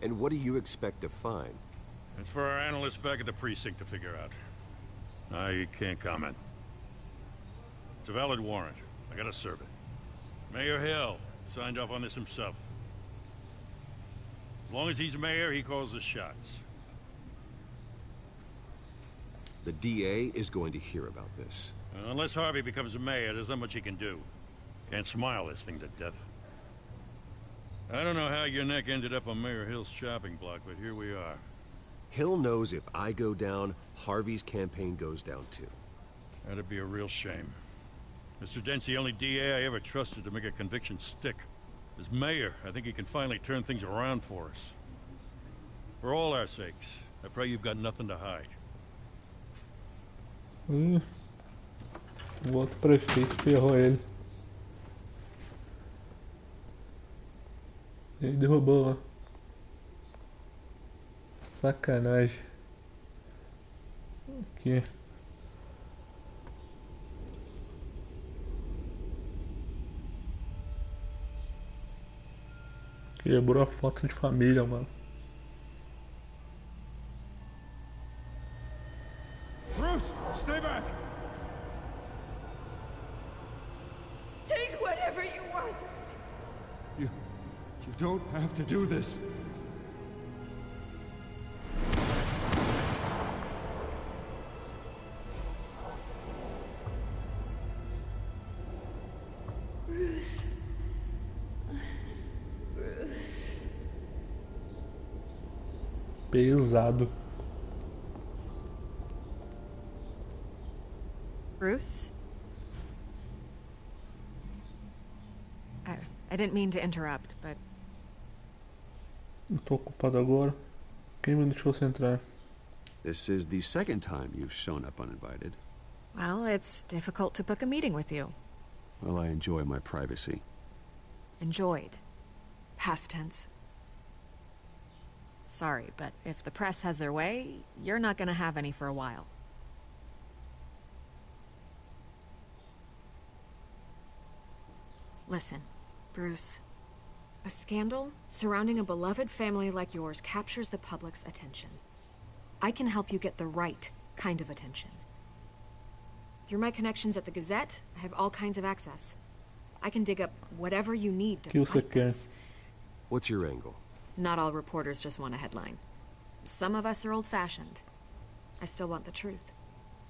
And what do you expect to find? It's for our analysts back at the precinct to figure out. I can't comment. It's a valid warrant. I gotta serve it. Mayor Hill signed off on this himself. As long as he's mayor, he calls the shots. The DA is going to hear about this. Unless Harvey becomes mayor, there's not much he can do. Can't smile this thing to death. I don't know how your neck ended up on Mayor Hill's shopping block, but here we are. Hill knows if I go down, Harvey's campaign goes down too. That'd be a real shame. Mr. Dent's the only DA I ever trusted to make a conviction stick. As mayor, I think he can finally turn things around for us. For all our sakes, I pray you've got nothing to hide. O outro prefeito ferrou ele. Ele derrubou lá. Sacanagem. Aqui. Quebrou a foto de família, mano. Bruce, stay back! Take whatever you want. You don't have to do this. Bruce. Bruce. Pesado. Bruce? I didn't mean to interrupt, but... Eu tô ocupado agora. Quem me deixou você entrar? This is the second time you've shown up uninvited. Well, it's difficult to book a meeting with you. Well, I enjoy my privacy. Enjoyed. Past tense. Sorry, but if the press has their way, you're not gonna have any for a while. Listen, Bruce. A scandal surrounding a beloved family like yours captures the public's attention. I can help you get the right kind of attention. Through my connections at the Gazette, I have all kinds of access. I can dig up whatever you need to fight this. What's your angle? Not all reporters just want a headline. Some of us are old-fashioned. I still want the truth.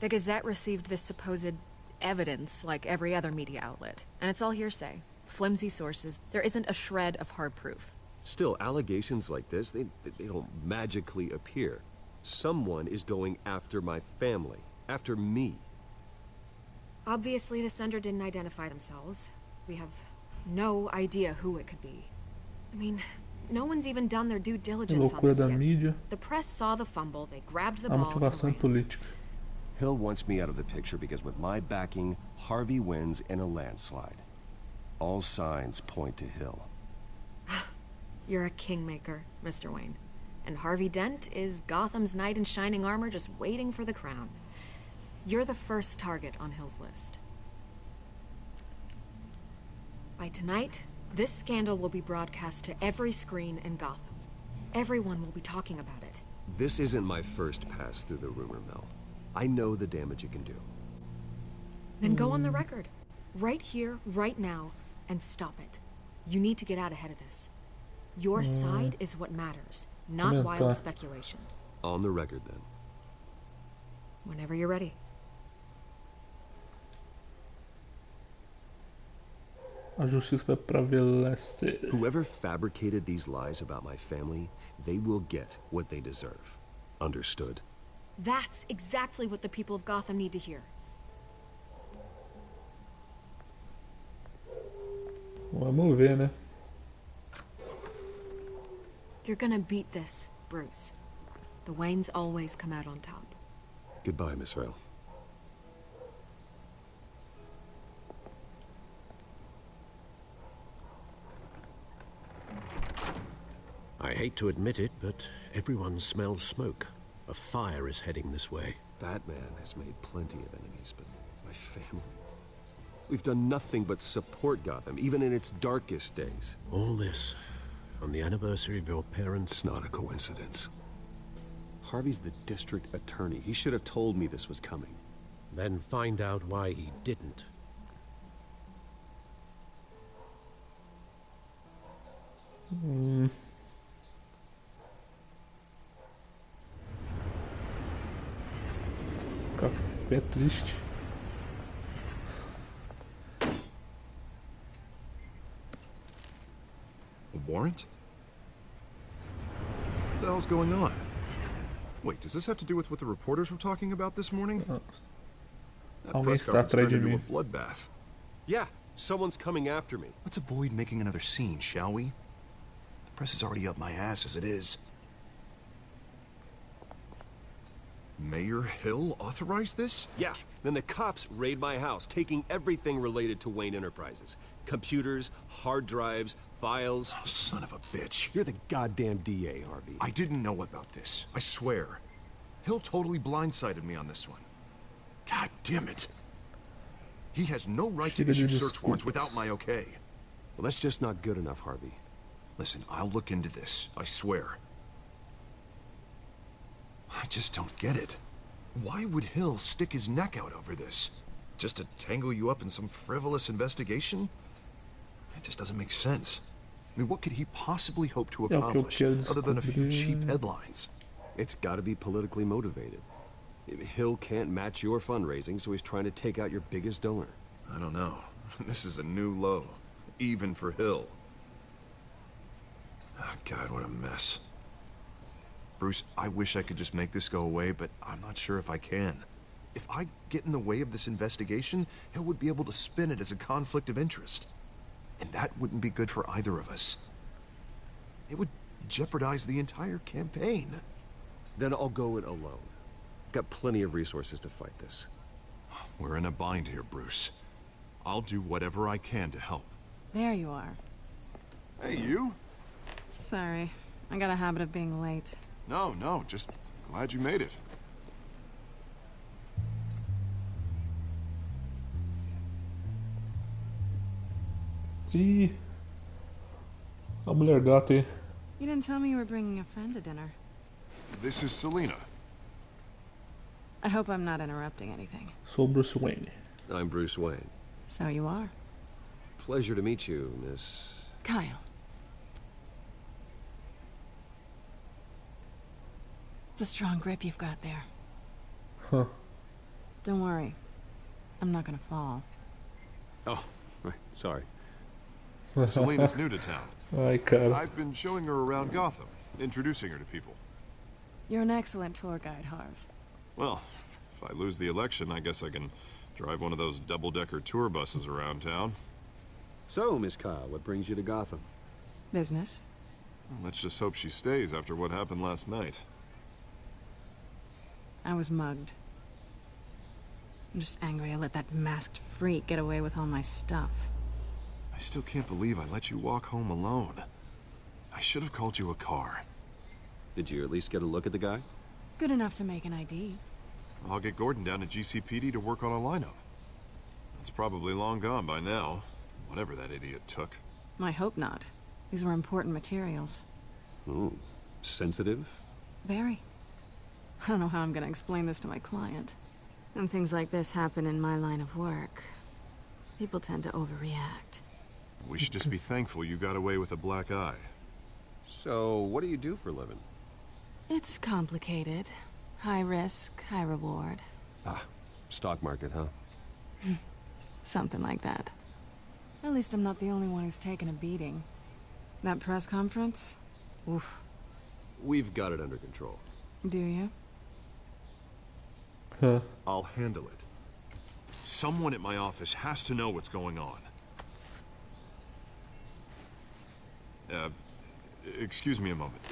The Gazette received this supposed evidence like every other media outlet, and it's all hearsay. Flimsy sources. There isn't a shred of hard proof. Still, allegations like this, they don't magically appear. Someone is going after my family, after me. Obviously, the sender didn't identify themselves. We have no idea who it could be. I mean, no one's even done their due diligence on this yet. The press saw the fumble, they grabbed the ball. Motivação política. Hill wants me out of the picture because with my backing, Harvey wins in a landslide. All signs point to Hill. You're a kingmaker, Mr. Wayne. And Harvey Dent is Gotham's knight in shining armor just waiting for the crown. You're the first target on Hill's list. By tonight, this scandal will be broadcast to every screen in Gotham. Everyone will be talking about it. This isn't my first pass through the rumor mill. I know the damage it can do. Then go on the record. Right here, right now, and stop it. You need to get out ahead of this. Your side is what matters, not wild speculation. On the record, then. Whenever you're ready. A justiça vai prevalecer. Whoever fabricated these lies about my family, they will get what they deserve. Understood? That's exactly what the people of Gotham need to hear. Vamos ver, né? You're gonna beat this, Bruce. The Waynes always come out on top. Goodbye, Miss Vale. I hate to admit it, but everyone smells smoke. A fire is heading this way. Batman has made plenty of enemies, but my family... We've done nothing but support Gotham, even in its darkest days. All this on the anniversary of your parents'... It's not a coincidence. Harvey's the district attorney. He should have told me this was coming. Then find out why he didn't. Café triste. A warrant? What the hell's going on? Wait, does this have to do with what the reporters were talking about this morning? That press conference turned into a bloodbath. Yeah, someone's coming after me. Let's avoid making another scene, shall we? The press is already up my ass as it is. Mayor Hill authorized this? Yeah, then the cops raid my house, taking everything related to Wayne Enterprises. Computers, hard drives, files. Oh, son of a bitch. You're the goddamn DA, Harvey. I didn't know about this. I swear. Hill totally blindsided me on this one. God damn it. He has no right to issue search warrants without my okay. Well, that's just not good enough, Harvey. Listen, I'll look into this. I swear. I just don't get it. Why would Hill stick his neck out over this? Just to tangle you up in some frivolous investigation? It just doesn't make sense. I mean, what could he possibly hope to accomplish other than a few cheap headlines? It's gotta be politically motivated. Hill can't match your fundraising, so he's trying to take out your biggest donor. I don't know. This is a new low. Even for Hill. Oh, God, what a mess. Bruce, I wish I could just make this go away, but I'm not sure if I can. If I get in the way of this investigation, Hill would be able to spin it as a conflict of interest. And that wouldn't be good for either of us. It would jeopardize the entire campaign. Then I'll go it alone. I've got plenty of resources to fight this. We're in a bind here, Bruce. I'll do whatever I can to help. There you are. Hey, you? Sorry, I got a habit of being late. No, just glad you made it. Ih, a mulher gata, hein? You didn't tell me you were bringing a friend to dinner. This is Selena. I hope I'm not interrupting anything. Sou Bruce Wayne. I'm Bruce Wayne. So you are. Pleasure to meet you, Miss... Kyle. It's a strong grip you've got there. Huh. Don't worry. I'm not gonna fall. Oh, right. Sorry. Selena's new to town. Ai, cara. I've been showing her around Gotham, introducing her to people. You're an excellent tour guide, Harv. Well, if I lose the election, I guess I can drive one of those double-decker tour buses around town. So, Miss Kyle, what brings you to Gotham? Business. Well, let's just hope she stays after what happened last night. I was mugged. I'm just angry I let that masked freak get away with all my stuff. I still can't believe I let you walk home alone. I should have called you a car. Did you at least get a look at the guy? Good enough to make an ID. I'll get Gordon down at GCPD to work on a lineup. It's probably long gone by now, whatever that idiot took. I hope not. These were important materials. Ooh, sensitive? Very. I don't know how I'm gonna explain this to my client. When things like this happen in my line of work, people tend to overreact. We should just be thankful you got away with a black eye. So, what do you do for a living? It's complicated. High risk, high reward. Ah, stock market, huh? Something like that. At least I'm not the only one who's taken a beating. That press conference? Oof. We've got it under control. Do you? Huh. I'll handle it. Someone at my office has to know what's going on. Excuse me a moment.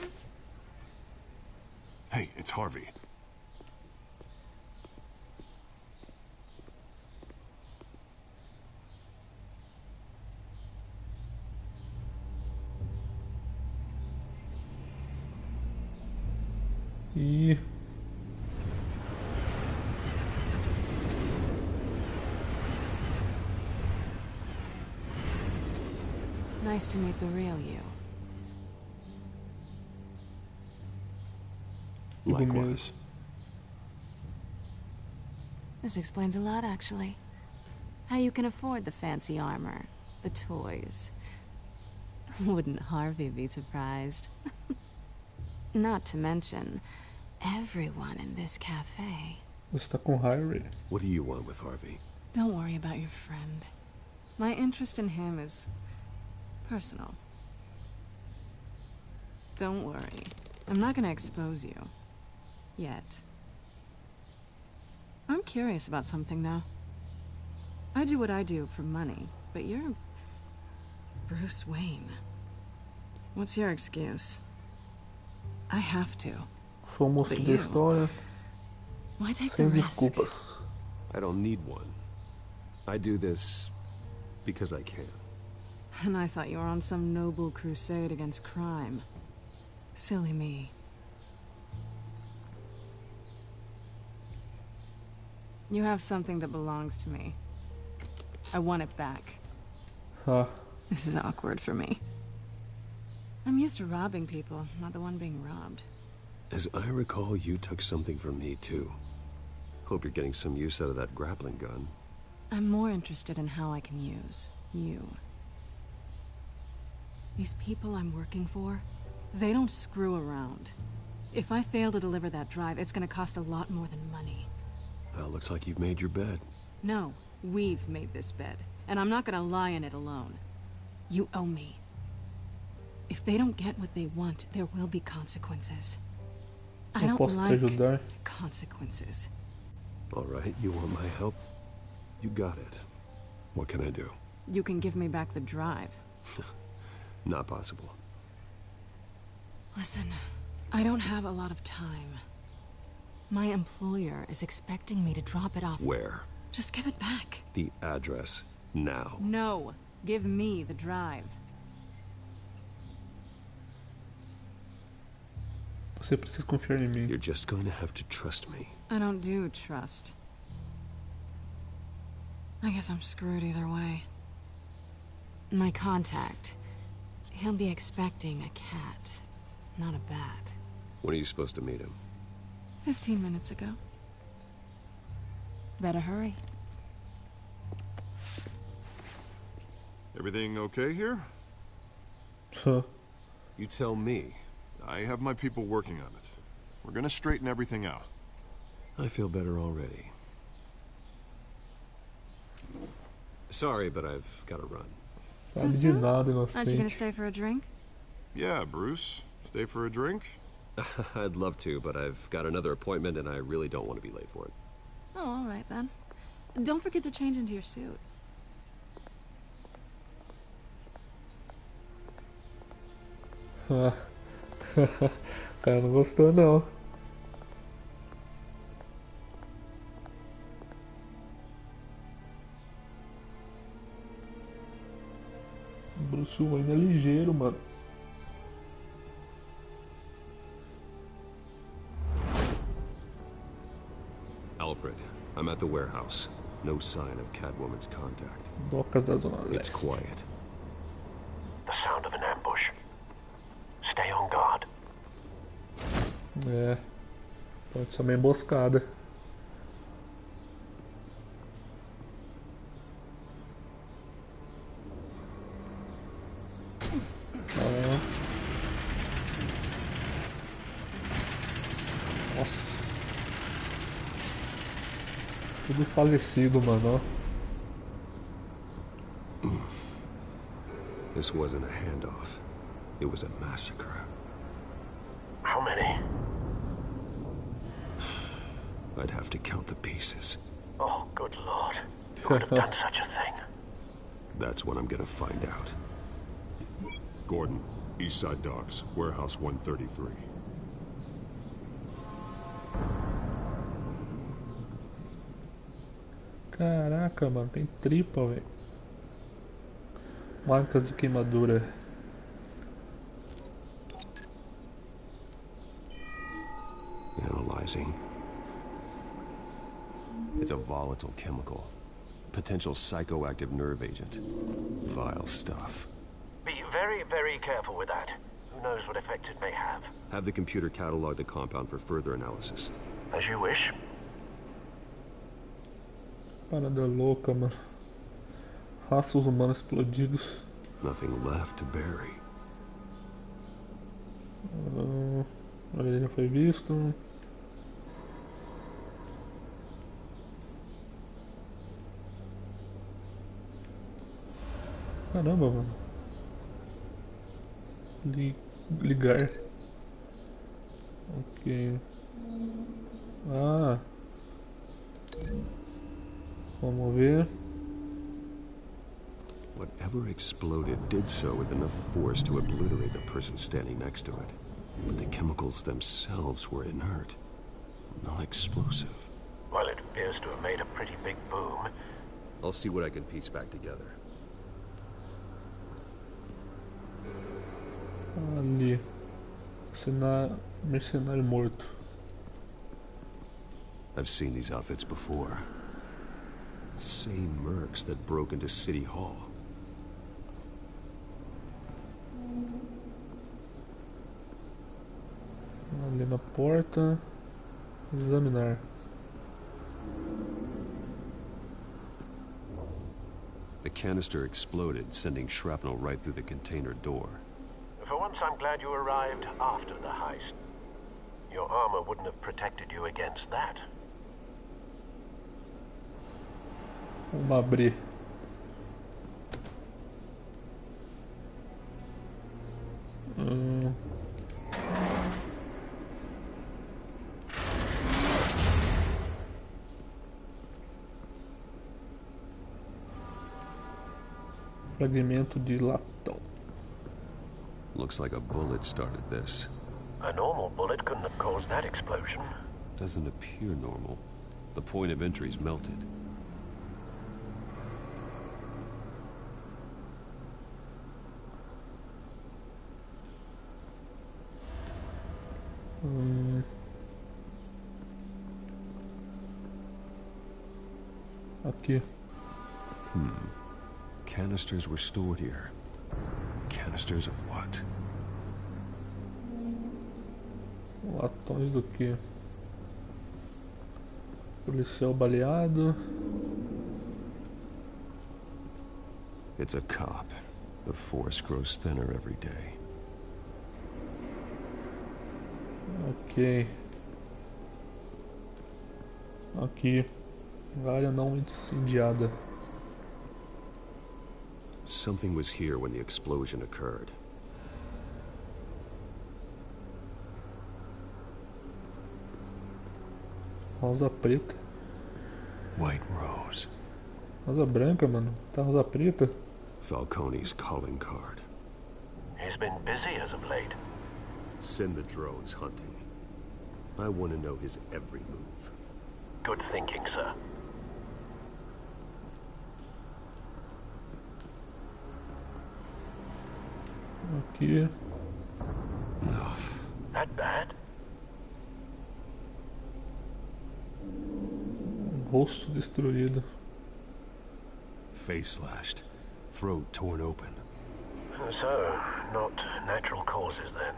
Hey, it's Harvey. Ih. Nice to meet the real you. Likewise. This explains a lot, actually. How you can afford the fancy armor, the toys. Wouldn't Harvey be surprised? Not to mention, everyone in this cafe. Você tá com Harry. What do you want with Harvey? Don't worry about your friend. My interest in him is personal. Don't worry. I'm not gonna expose you. Yet. I'm curious about something, though. I do what I do for money, but you're Bruce Wayne. What's your excuse? I have to. Sou o moço da história. Why take the Sem risk? desculpas. I don't need one. I do this because I can. And I thought you were on some noble crusade against crime. Silly me. You have something that belongs to me. I want it back. Huh. This is awkward for me. I'm used to robbing people, not the one being robbed. As I recall, you took something from me, too. Hope you're getting some use out of that grappling gun. I'm more interested in how I can use you. These people I'm working for, they don't screw around. If I fail to deliver that drive, it's gonna cost a lot more than money. Well, looks like you've made your bed. No, we've made this bed, and I'm not gonna lie in it alone. You owe me. If they don't get what they want, there will be consequences. I don't like consequences. All right, you want my help? You got it. What can I do? You can give me back the drive. Not possible. Listen, I don't have a lot of time. My employer is expecting me to drop it off. Where? Just give it back. The address, now. No, give me the drive. Você precisa confiar em mim. You're just going to have to trust me. I don't do trust. I guess I'm screwed either way. My contact, he'll be expecting a cat, not a bat. When are you supposed to meet him? 15 minutes ago. Better hurry. Everything okay here? Huh. You tell me. I have my people working on it. We're gonna straighten everything out. I feel better already. Sorry, but I've got to run. So soon? Aren't you gonna stay for a drink? Yeah, Bruce. Stay for a drink? I'd love to, but I've got another appointment and I really don't want to be late for it. Oh, all right then. Don't forget to change into your suit. O cara não gostou não. Bruce Wayne é ligeiro, mano. Alfred, I'm at the warehouse. No sign of Catwoman's contact. Docas da Zona Leste. It's quiet. The sound of an ambush. Stay on guard. É. Pode ser uma emboscada. Nossa. Tudo falecido, mano. This wasn't a handoff. It was a massacre. How many? I'd have to count the pieces. Oh, good lord. Who would have done such a thing? That's what I'm gonna find out. Gordon, Eastside Docks, Warehouse 133. Caraca, mano, tem tripa, velho. Marcas de queimadura. Analyzing. It's a volatile chemical. Potential psychoactive nerve agent. Vile stuff. Be very, very careful with that. Who knows what effect it may have. Have the computer catalog the compound for further analysis. As you wish. Parada louca, mano. Raças humanas explodidos. Nothing left to bury. Ele já foi visto. Caramba, mano. Ligar. Ok. Ah. Vamos ver. Whatever exploded did so with enough force to obliterate the person standing next to it. But the chemicals themselves were inert, non-explosive. Well, it appears to have made a pretty big boom. I'll see what I can piece back together. Ali. Mercenário morto. I've seen these outfits before. Same mercs that broke into City Hall. Ali na porta. Examinar. The canister exploded, sending shrapnel right through the container door. For once, I'm glad you arrived after the heist. Your armor wouldn't have protected you against that. Vamos abrir. Fragmento de latão. Looks like a bullet started this. A normal bullet couldn't have caused that explosion. Doesn't appear normal. The point of entry's melted. Aqui. Canisters were stored here. Canisters of what? Latões do que? Policial baleado. It's a cop. The force grows thinner every day. Ok. Aqui. Área não incendiada. Something was here when the explosion occurred. Rosa preta. White rose. Rosa branca, mano. Tá rosa preta. Falcone's calling card. He's been busy as of late. Send the drones hunting. I want to know his every move. Good thinking, sir. Aqui. That bad? Rosto destruído. Face slashed. Throat torn open. So, not natural causes then.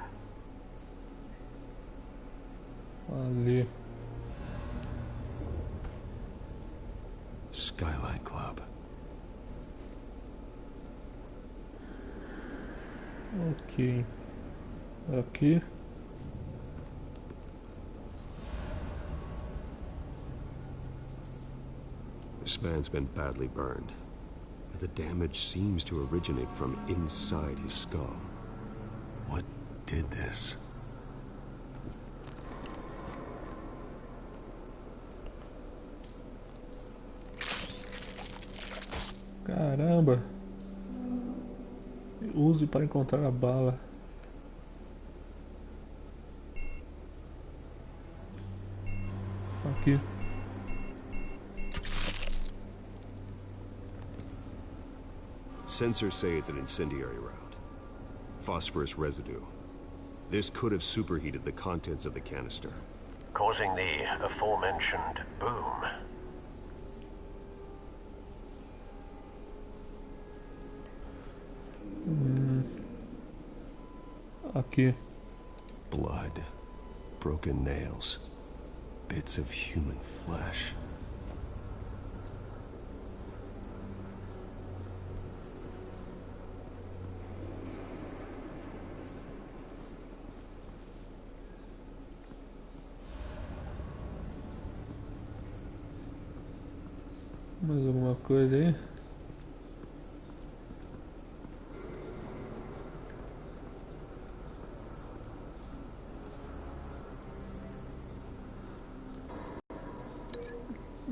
Ali. Skyline Club. Ok. Aqui. This man's been badly burned. The damage seems to originate from inside his skull. What did this? Caramba. Use para encontrar a bala. Aqui. Sensors say it's an incendiary round. Phosphorus residue. This could have superheated the contents of the canister, causing the aforementioned boom. Aqui. Blood. Broken nails. Bits of human flesh. Mais alguma coisa aí?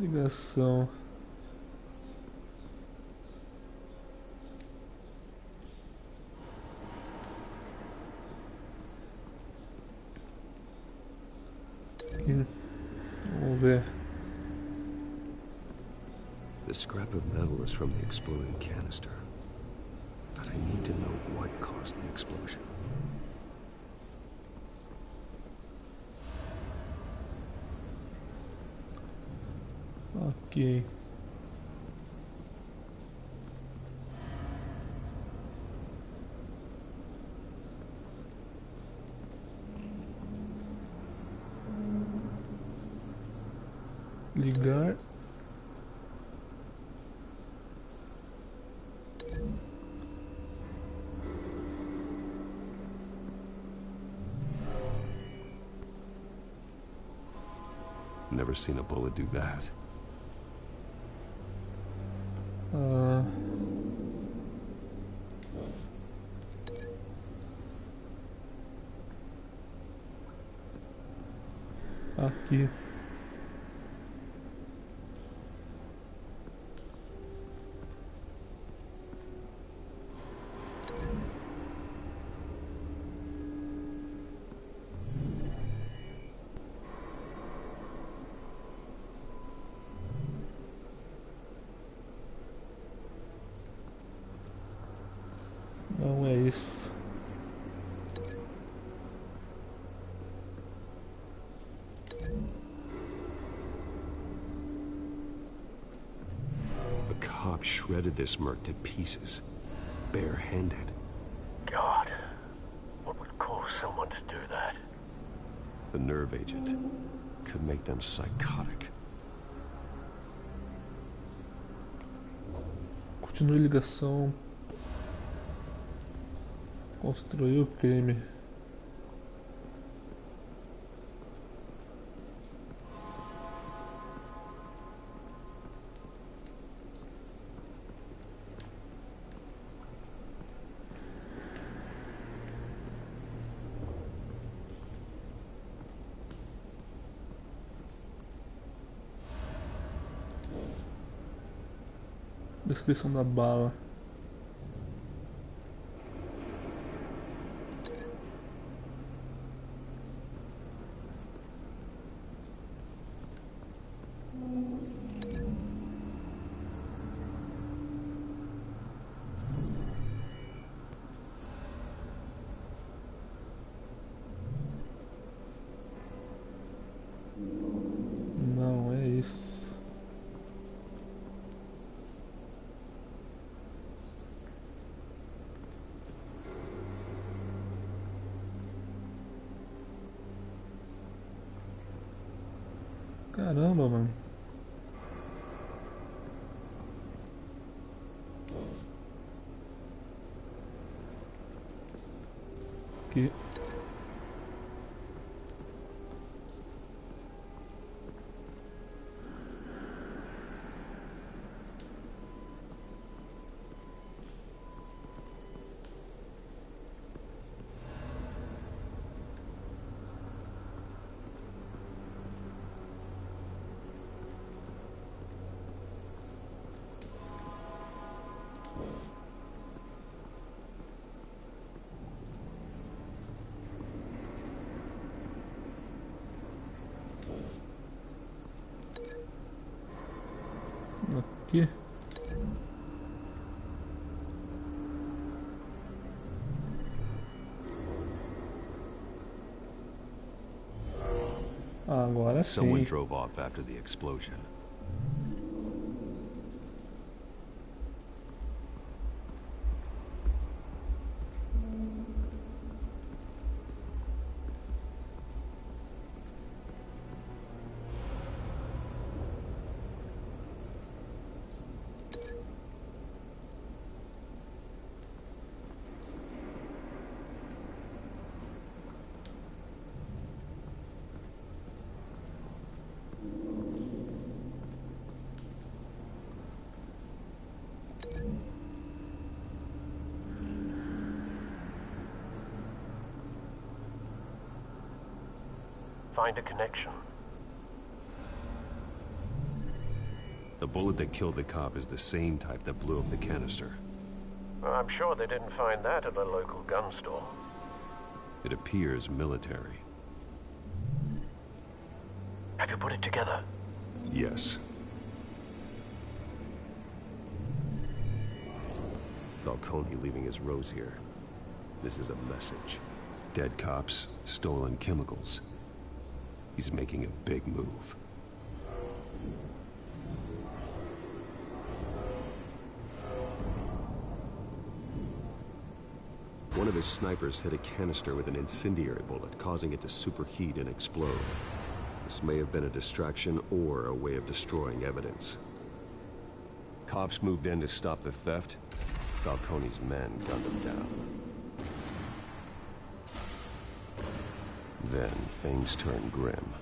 Ligação. Aqui. Vamos ver. The scrap of metal is from the exploding canister. But I need to know what caused the explosion. Ok. Ligar. Never seen a bullet do that. Aqui. cop shredded this merc to pieces, bare-handed. God, what would cause someone to do that? The nerve agent could make them psychotic. Continue ligação. Construiu o crime. Descrição da bala. Não é isso. Caramba, mano. Aqui. Aqui. Agora sim. Someone drove off after the explosion. Find a connection. The bullet that killed the cop is the same type that blew up the canister. Well, I'm sure they didn't find that at a local gun store. It appears military. Have you put it together? Yes. Falcone leaving his rose here. This is a message. Dead cops, stolen chemicals. He's making a big move. One of his snipers hit a canister with an incendiary bullet, causing it to superheat and explode. This may have been a distraction or a way of destroying evidence. Cops moved in to stop the theft. Falcone's men gunned him down. Then things turned grim.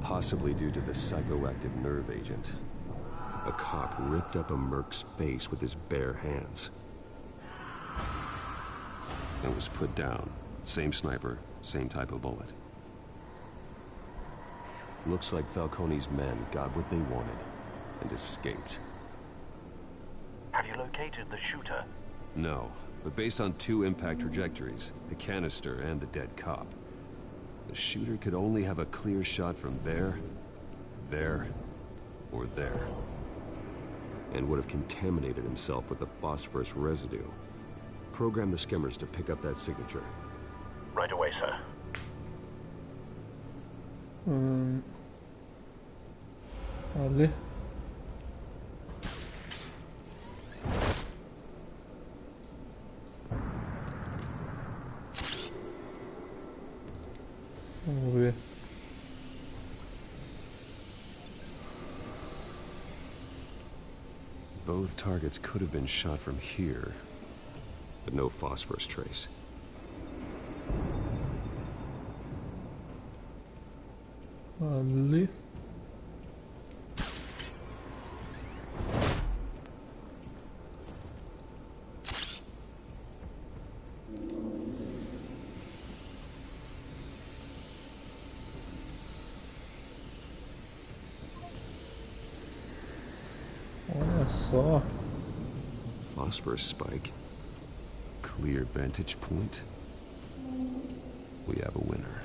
Possibly due to the psychoactive nerve agent. A cop ripped up a merc's face with his bare hands. And was put down. Same sniper, same type of bullet. Looks like Falcone's men got what they wanted and escaped. Have you located the shooter? No, but based on two impact trajectories, the canister and the dead cop, the shooter could only have a clear shot from there, or there, and would have contaminated himself with the phosphorus residue. Program the skimmers to pick up that signature. Right away, sir. Ali. Both targets could have been shot from here, but no phosphorus trace. Ali. Olha só. Phosphorus spike. Clear vantage point. We have a winner.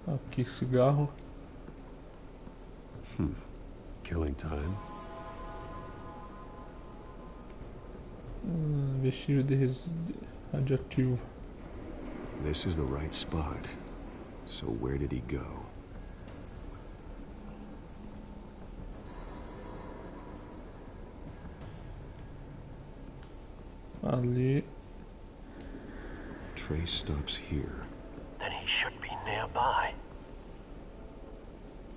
Aqui, cigarro. Killing time. Vestígio de radioativo. This is the right spot. So where did he go? Ali. Trace stops here. Then he should be nearby.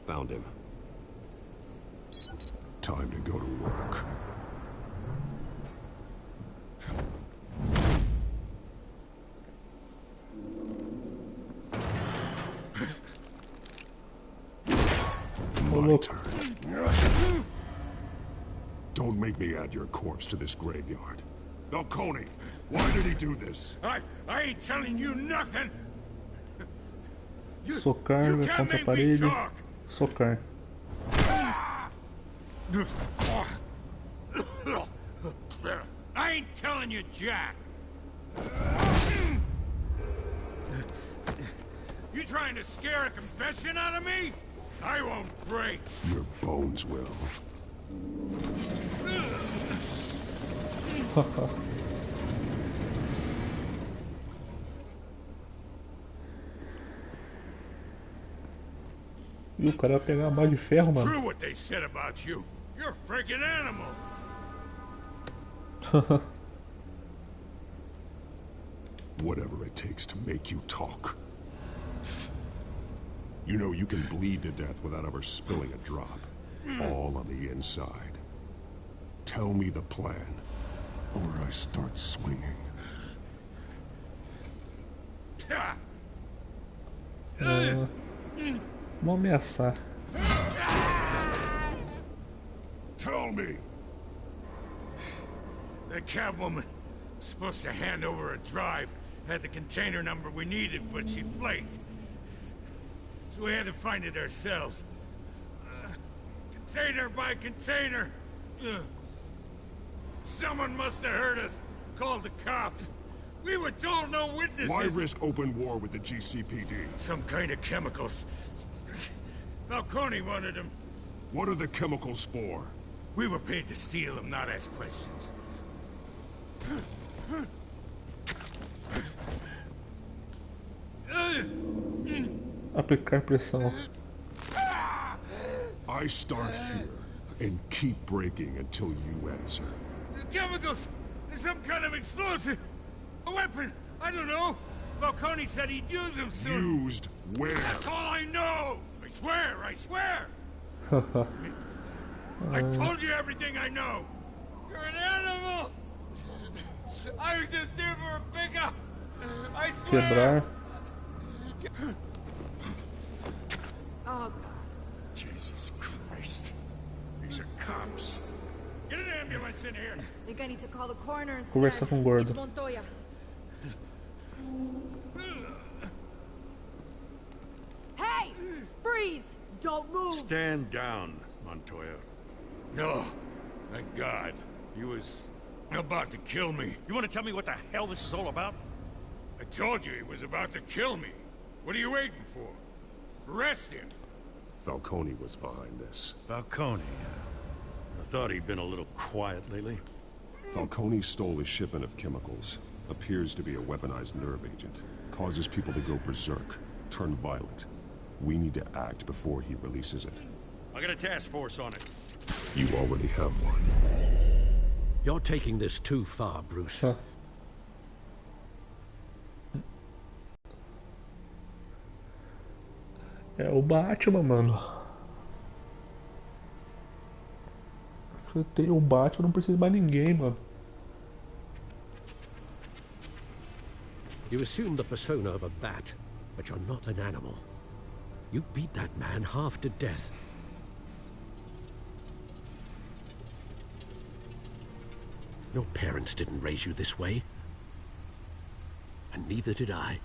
Found him. Time to go to work. My turn. Don't make me add your corpse to this graveyard. Falcone, why did he do this? I ain't telling you nothing. Socar contra a parede. Socar. I ain't telling you, Jack. You trying to scare a confession out of me? I won't break. Your bones will. E o cara vai pegar a barra de ferro, mano. True what they said about you. You're a freaking animal. Whatever it takes to make you talk. You know you can bleed to death without ever spilling a drop. All on the inside. Tell me the plan, or I start swinging. Vamos ameaçar. Tell me. The cabwoman was supposed to hand over a drive. Had the container number we needed, but she flaked. So we had to find it ourselves. Container by container. Someone must have heard us. Called the cops. We were told no witnesses. Why risk open war with the GCPD? Some kind of chemicals. Falcone wanted them. What are the chemicals for? We were paid to steal them, not ask questions. Aplicar pressão. I start here and keep breaking until you answer. The chemicals! There's some kind of explosive! A weapon! I don't know! Falcone said he'd use them soon. Used where? That's all I know! I swear! I swear! I told you everything I know! You're an animal! I was just here for a pickup! I swear! Quebrar. Oh, Jesus Christ. These are cops. get an ambulance in here! I think I need to call the coroner instead. Conversa com o gordo. It's Montoya. Hey! Freeze! Don't move! Stand down, Montoya. No. Thank God. He was about to kill me. You want to tell me what the hell this is all about? I told you he was about to kill me. What are you waiting for? Arrest him. Falcone was behind this. Falcone. I thought he'd been a little quiet lately. Falcone stole a shipment of chemicals. Appears to be a weaponized nerve agent. Causes people to go berserk. Turn violent. We need to act before he releases it. I got a task force on it. You already have one. You're taking this too far, Bruce. É o Batman, mano. Se eu tenho o Batman, eu não preciso mais ninguém, mano. You assume the persona of a bat, but you're not an animal. You beat that man half to death. Your parents didn't raise you this way. And neither did I.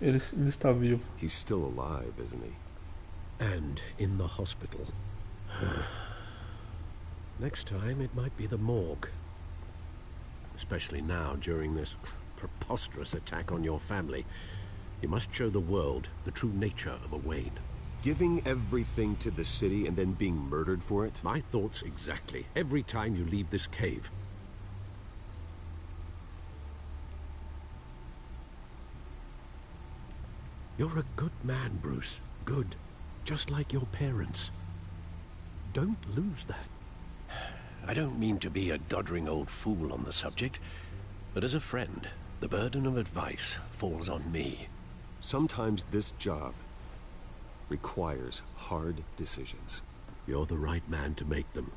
Ele está vivo. He's still alive, isn't he? And in the hospital. Next time, it might be the morgue. Especially now, during this preposterous attack on your family. You must show the world the true nature of a Wayne. Giving everything to the city and then being murdered for it? My thoughts exactly. Every time you leave this cave. You're a good man, Bruce. Good. Just like your parents. Don't lose that. I don't mean to be a doddering old fool on the subject, but as a friend, the burden of advice falls on me. Sometimes this job requires hard decisions. You're the right man to make them.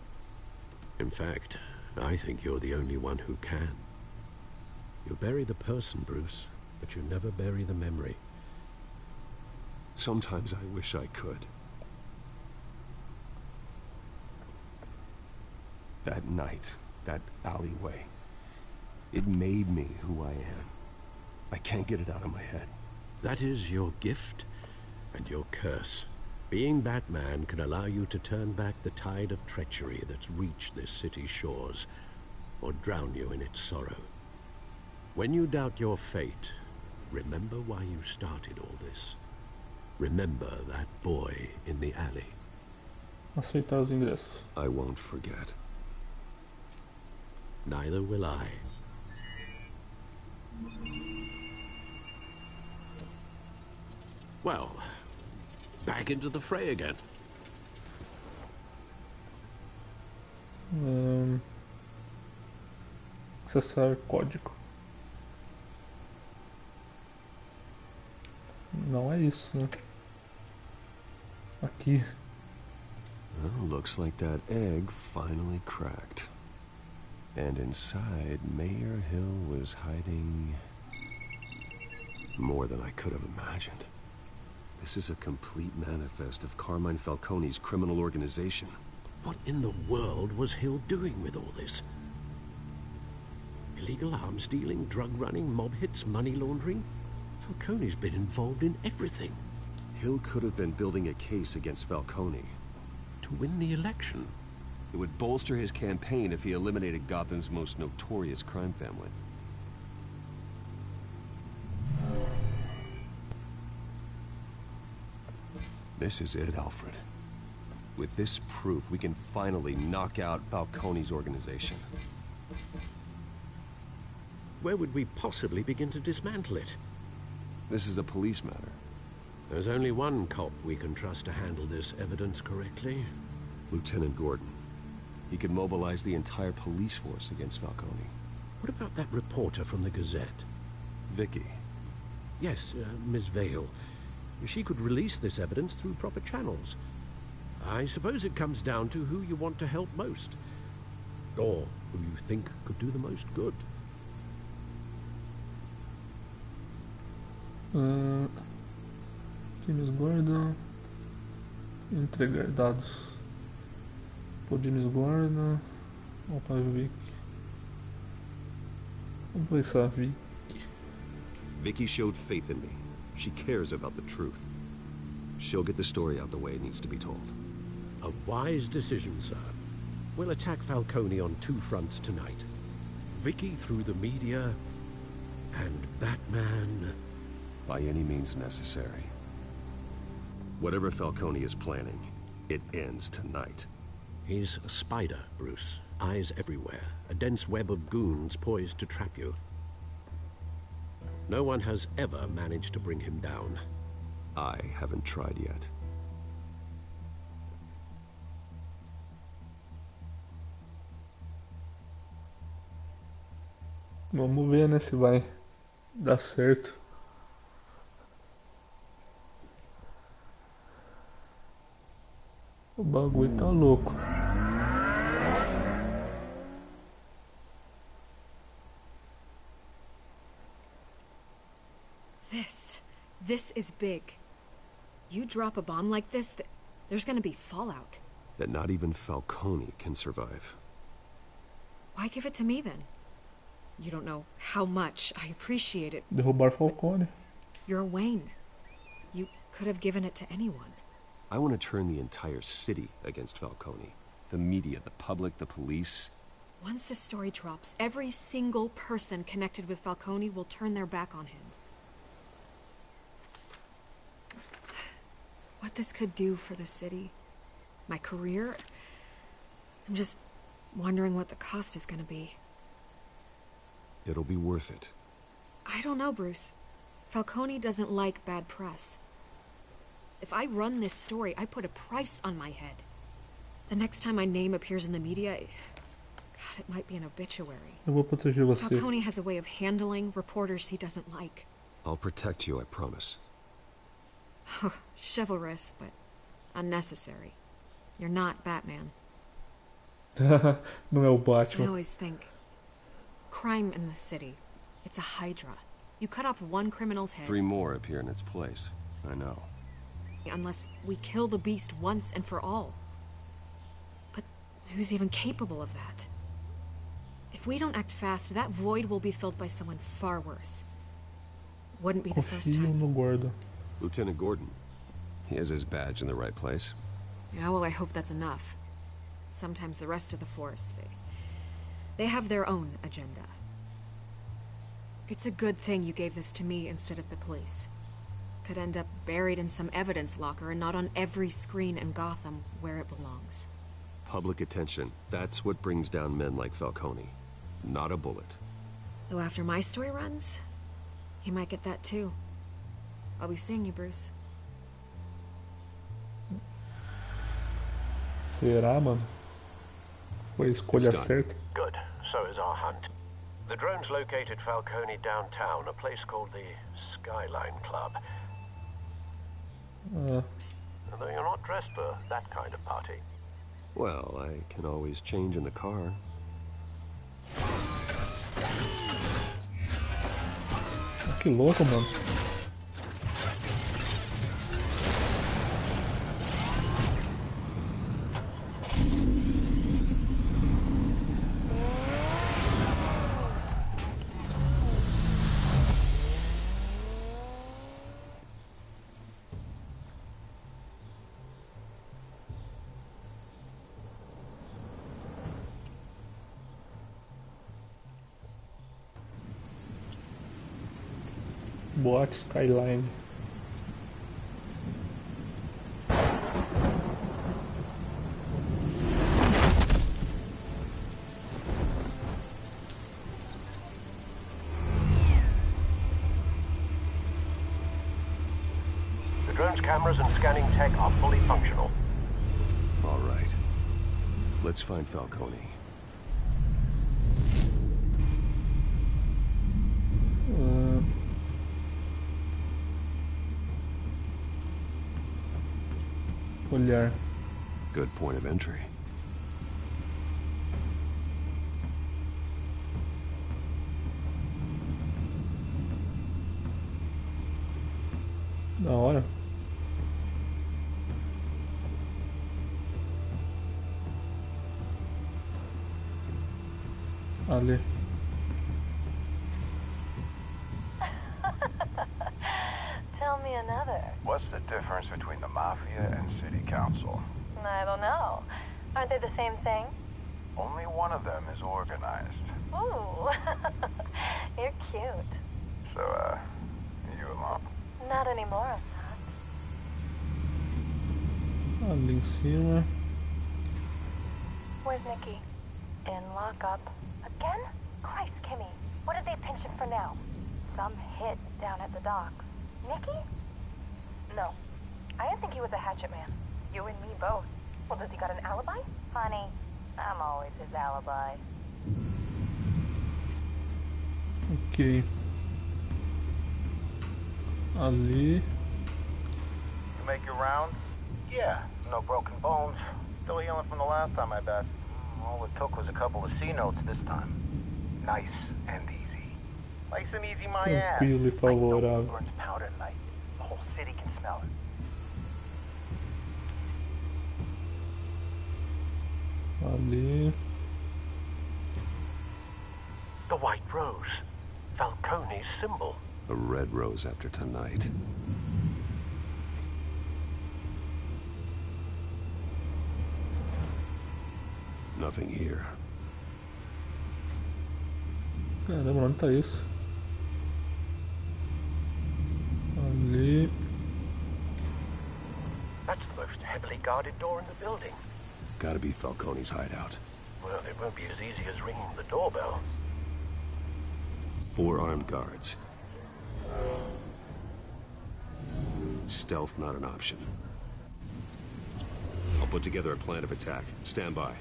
In fact, I think you're the only one who can. You bury the person, Bruce, but you never bury the memory. Sometimes I wish I could. That night, that alleyway, it made me who I am. I can't get it out of my head. That is your gift and your curse. Being Batman can allow you to turn back the tide of treachery that's reached this city's shores, or drown you in its sorrow. When you doubt your fate, remember why you started all this. Remember that boy in the alley. Aceitar os ingressos. I won't forget. Neither will I. Well, back into the fray again. Acessar código. Não é isso, né? Aqui. Well, looks like that egg finally cracked. And inside, Mayor Hill was hiding more than I could have imagined. This is a complete manifest of Carmine Falcone's criminal organization. What in the world was Hill doing with all this? Illegal arms dealing, drug running, mob hits, money laundering? Falcone's been involved in everything. Hill could have been building a case against Falcone. To win the election? It would bolster his campaign if he eliminated Gotham's most notorious crime family. This is it, Alfred. With this proof, we can finally knock out Falcone's organization. Where would we possibly begin to dismantle it? This is a police matter. There's only one cop we can trust to handle this evidence correctly. Lieutenant Gordon. He could mobilize the entire police force against Falcone. What about that reporter from the Gazette? Vicky. Yes, Miss Vale. She could release this evidence through proper channels. I suppose it comes down to who you want to help most. Or who you think could do the most good. James Gordon. Entregar dados. Por James Gordon. Ou para Vicky. Vamos pensar, Vicky. Vicky showed faith in me. She cares about the truth. She'll get the story out the way it needs to be told. A wise decision, sir. We'll attack Falcone on two fronts tonight. Vicky through the media, and Batman... by any means necessary. Whatever Falcone is planning, it ends tonight. He's a spider, Bruce. Eyes everywhere. A dense web of goons poised to trap you. No one has ever managed to bring him down. I haven't tried yet. Vamos ver, né, se vai dar certo. O bagulho tá louco. This is big. You drop a bomb like this, there's gonna be fallout. That not even Falcone can survive. Why give it to me then? You don't know how much I appreciate it. Derrubar Falcone. You're Wayne. You could have given it to anyone. I want to turn the entire city against Falcone. The media, the public, the police. Once this story drops, every single person connected with Falcone will turn their back on him. What this could do for the city, my career, I'm just wondering what the cost is gonna be. It'll be worth it. I don't know, Bruce. Falcone doesn't like bad press. If I run this story, I put a price on my head. The next time my name appears in the media, God, it might be an obituary. Eu vou proteger você. Falcone has a way of handling reporters he doesn't like. I'll protect you, I promise. Chivalrous, but unnecessary. You're not Batman. Não é o I Batman. always think, crime in the city, it's a hydra. You cut off one criminal's head. 3 more appear in its place. I know. Unless we kill the beast once and for all. But who's even capable of that? If we don't act fast, that void will be filled by someone far worse. Wouldn't be the first time. Confio no guarda. Lieutenant Gordon. He has his badge in the right place. Yeah, well, I hope that's enough. Sometimes the rest of the force, they have their own agenda. It's a good thing you gave this to me instead of the police. Could end up buried in some evidence locker and not on every screen in Gotham where it belongs. Public attention. That's what brings down men like Falcone. Not a bullet. Though after my story runs, he might get that too. I'll be seeing you, Bruce. Será, mano? Foi a escolha certa? Good. So is our hunt. The drones located Falcone downtown, a place called the Skyline Club. Although you're not dressed for that kind of party. Well, I can always change in the car. Que louco, mano. Boate Skyline. The drone's cameras and scanning tech are fully functional. All right. Let's find Falcone. Olhar. Good point of entry. Da hora. Ali. Tell me another. What's the difference between the Mafia and City Council? I don't know. Aren't they the same thing? Only one of them is organized. Ooh. You're cute. So, you alone? Not anymore, I'm not. Ali em cima. Where's Nikki? In lockup. Again? Christ, Kimmy. What did they pinch him for now? Some hit down at the docks. Nikki? No. I didn't think he was a hatchet man. You and me both. Well, does he got an alibi? Honey, I'm always his alibi. Ok. Ali. You make your rounds? Yeah, no broken bones. Still healing from the last time, I bet. All it took was a couple of C notes this time. Nice and easy. Nice and easy, my ass. Tranquilo e favorável. Burns powder tonight. The whole city can smell it. Ali. The white rose. Falcone's symbol. A red rose after tonight. Nothing here. Caramba, onde tá isso? Ali. That's the most heavily guarded door in the building. Gotta be Falcone's hideout. Well, it won't be as easy as ringing the doorbell. 4 armed guards. Stealth not an option. I'll put together a plan of attack. Stand by.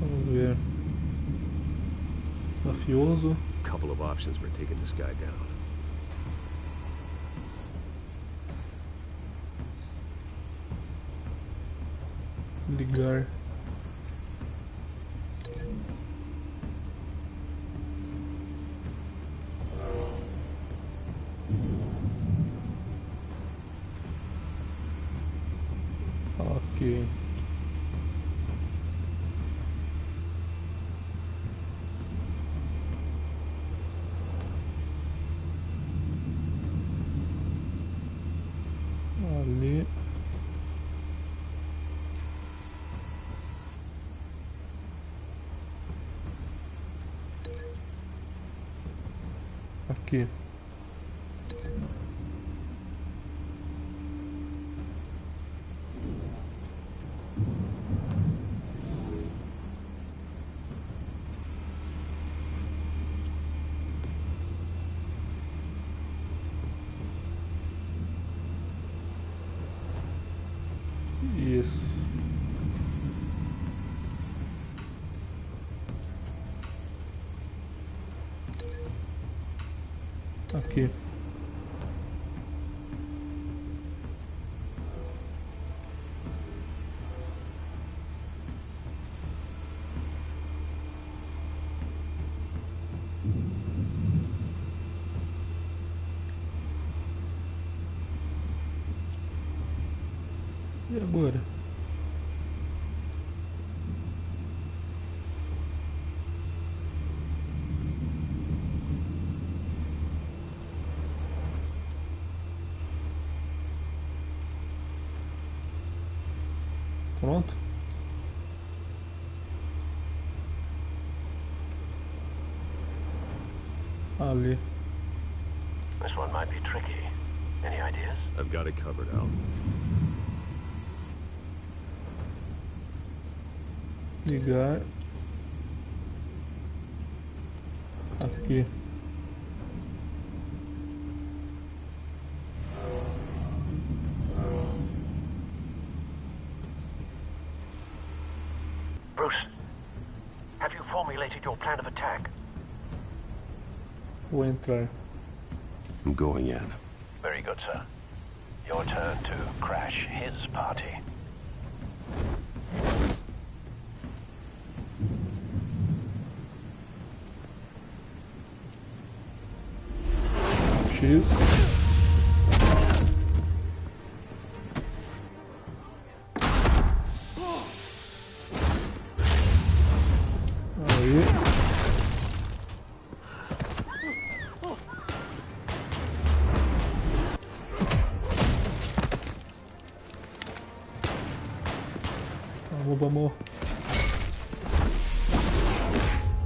Vamos ver. Mafioso. Couple of options for taking this guy down. Ligar. Ok. Ali. Aqui. Isso. Aqui. E agora? Pronto? Ali. This one might be tricky. Any ideas? I've got it covered, Al. Ligar. Aqui. Bruce, have you formulated your plan of attack? Vou entrar. I'm going in. Very good, sir. Your turn to crash his party. X. Aí. Vamos.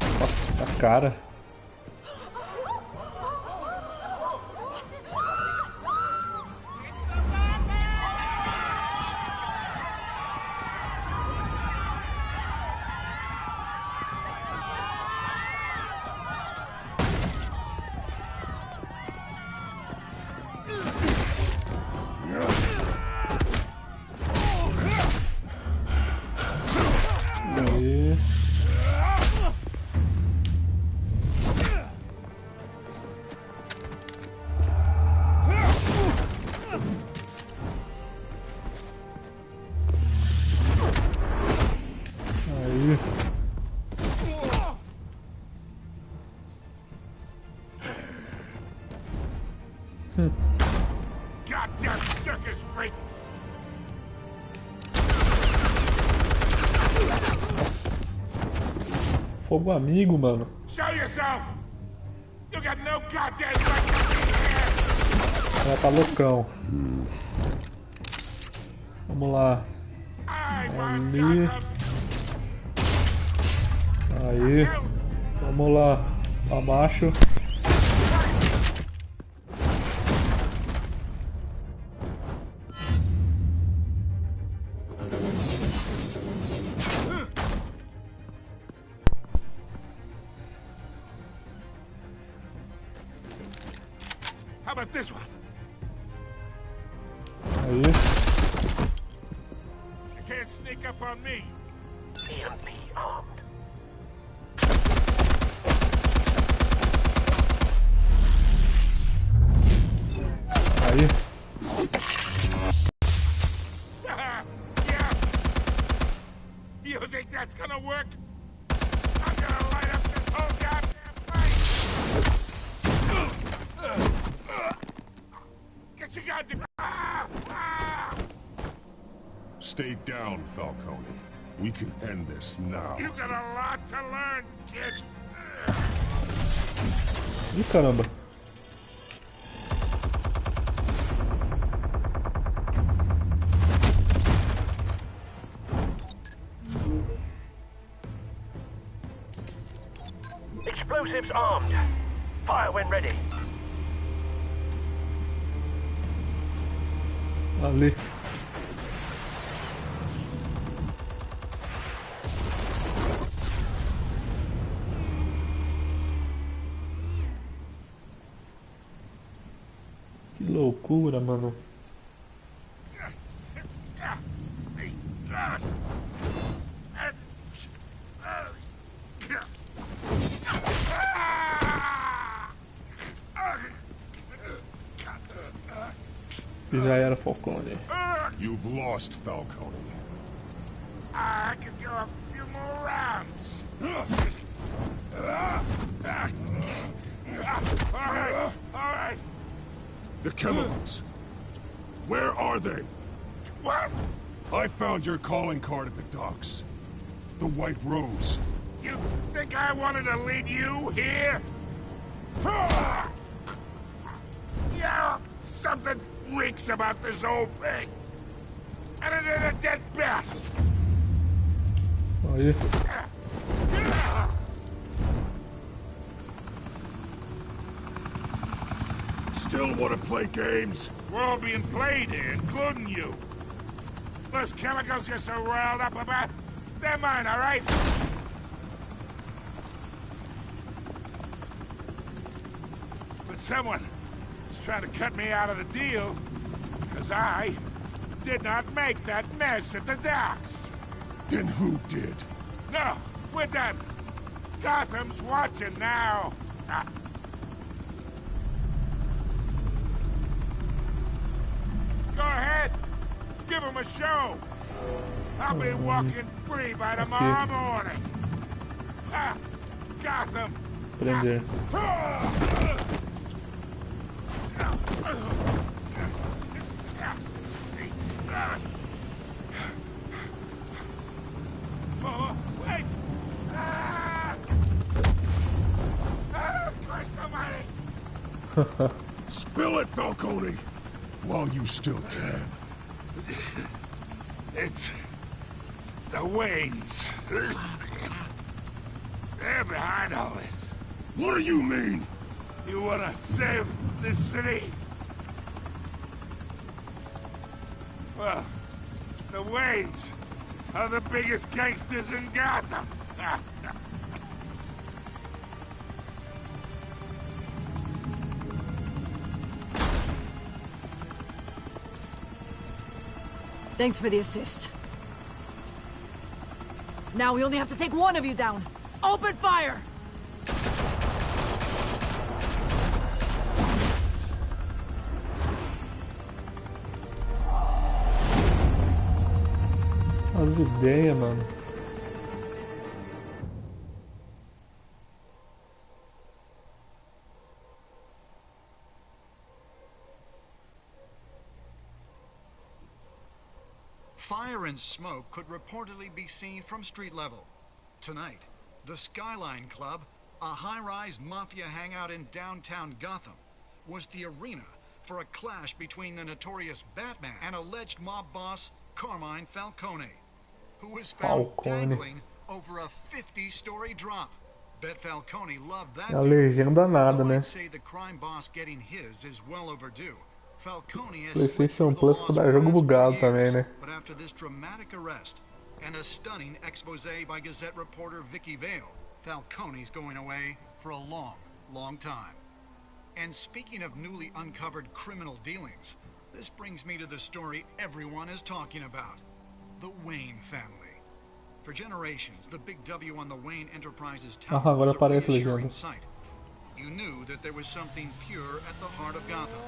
Nossa, a cara. Fogo amigo, mano. Show yourself. You got no goddamn right to be here. Ela tá loucão. Vamos lá. Ali. Aí. Vamos lá. Abaixo. How about this one? Aí. You can't sneak up on me. EMP armed. Aí. Yeah. You think that's gonna work? I'm gonna light up this whole goddamn place. Get your goddamn. Stay down, Falcone. We can end this now. You got a lot to learn, kid. Ih, caramba. Explosives armed. Fire when ready. Ali. Que loucura, mano. E já era Falcone. You've lost, Falcone. I could go a few more rounds. All right. The chemicals. Where are they? What? I found your calling card at the docks. The White Rose. You think I wanted to lead you here? Yeah, something reeks about this whole thing. And it is a dead bat. Aí. Still want to play games? We're all being played here, including you. Those chemicals you're so riled up about, they're mine, all right? But someone is trying to cut me out of the deal because I did not make that mess at the docks. Then who did? No, we're done. Gotham's watching now. Go ahead. Give him a show. I'll be walking free by tomorrow morning. Gotham. Prender. Oh, wait. Christ almighty. Spill it, Falcone, while you still can. It's the Waynes. They're behind all this. What do you mean? You wanna save this city? Well, the Waynes are the biggest gangsters in Gotham. Thanks for the assist. Now we only have to take one of you down. Open fire! As ideias, mano. Fire and smoke could reportedly be seen from street level. Tonight, The Skyline Club, a high-rise mafia hangout in downtown Gotham, was the arena for a clash between the notorious Batman and alleged mob boss Carmine Falcone, who was found dangling over a 50-story drop. Bet Falcone loved that. A legenda nada, né? Say the crime boss getting his is well overdue. Falcone has PlayStation Plus pra dar jogo bugado também, né? But after this dramatic arrest and a stunning expose by Gazette reporter Vicky Vale, Falcone's going away for a long, long time. And speaking of newly uncovered criminal dealings, this brings me to the story everyone is talking about. The Wayne family. For generations, the big W on the Wayne Enterprises tower agora was a aparece a reassuring legenda. sight. You knew that there was something pure at the heart of Gotham.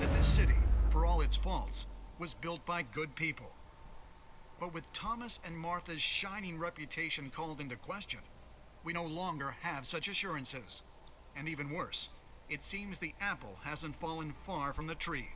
That this city, for all its faults, was built by good people. But with Thomas and Martha's shining reputation called into question, we no longer have such assurances. And even worse, it seems the apple hasn't fallen far from the tree.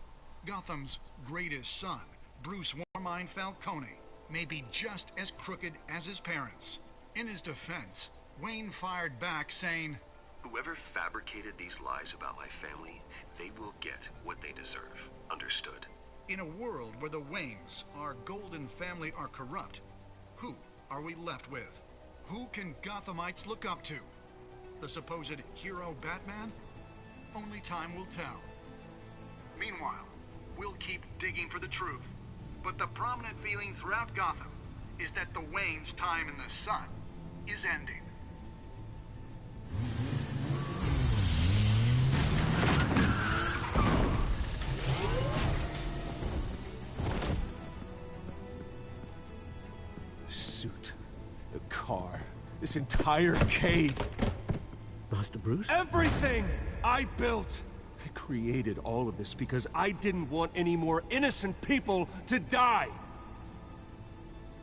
Gotham's greatest son, Bruce Carmine Falcone, may be just as crooked as his parents. In his defense, Wayne fired back saying, "Whoever fabricated these lies about my family, they will get what they deserve. Understood?" In a world where the Waynes, our golden family, are corrupt, who are we left with? Who can Gothamites look up to? The supposed hero Batman? Only time will tell. Meanwhile, we'll keep digging for the truth. But the prominent feeling throughout Gotham is that the Waynes' time in the sun is ending. The suit, the car, this entire cave. Master Bruce? Everything I built! I created all of this because I didn't want any more innocent people to die!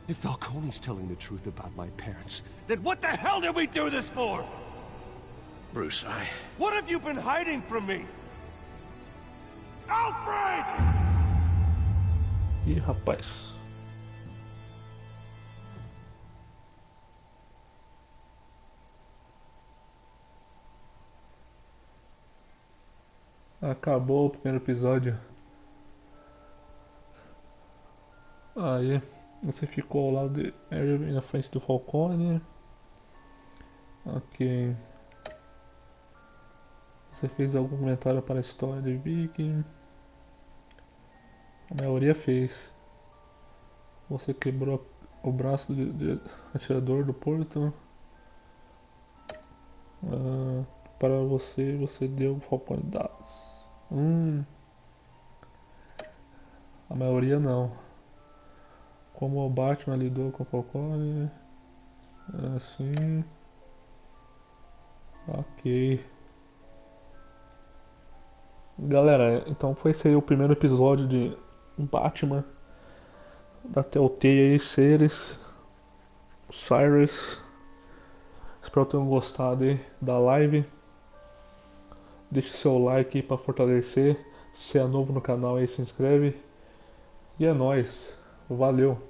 If Falcone's telling the truth about my parents, then what the hell did we do this for? Bruce, What have you been hiding from me? Alfred! Ih, rapaz. Acabou o primeiro episódio. Aí, você ficou ao lado de Harry na frente do Falcone. Ok. Você fez algum comentário para a história de Viking? A maioria fez. Você quebrou o braço do atirador do porto. Para você deu o Falcone dados. A maioria não. Como o Batman lidou com o Falcone? Assim. Ok. Galera, então foi esse aí o primeiro episódio de Batman da Telltale aí, Cyrus. Espero que tenham gostado aí da live. Deixe seu like aí para fortalecer. Se é novo no canal aí, se inscreve. E é nóis. Valeu.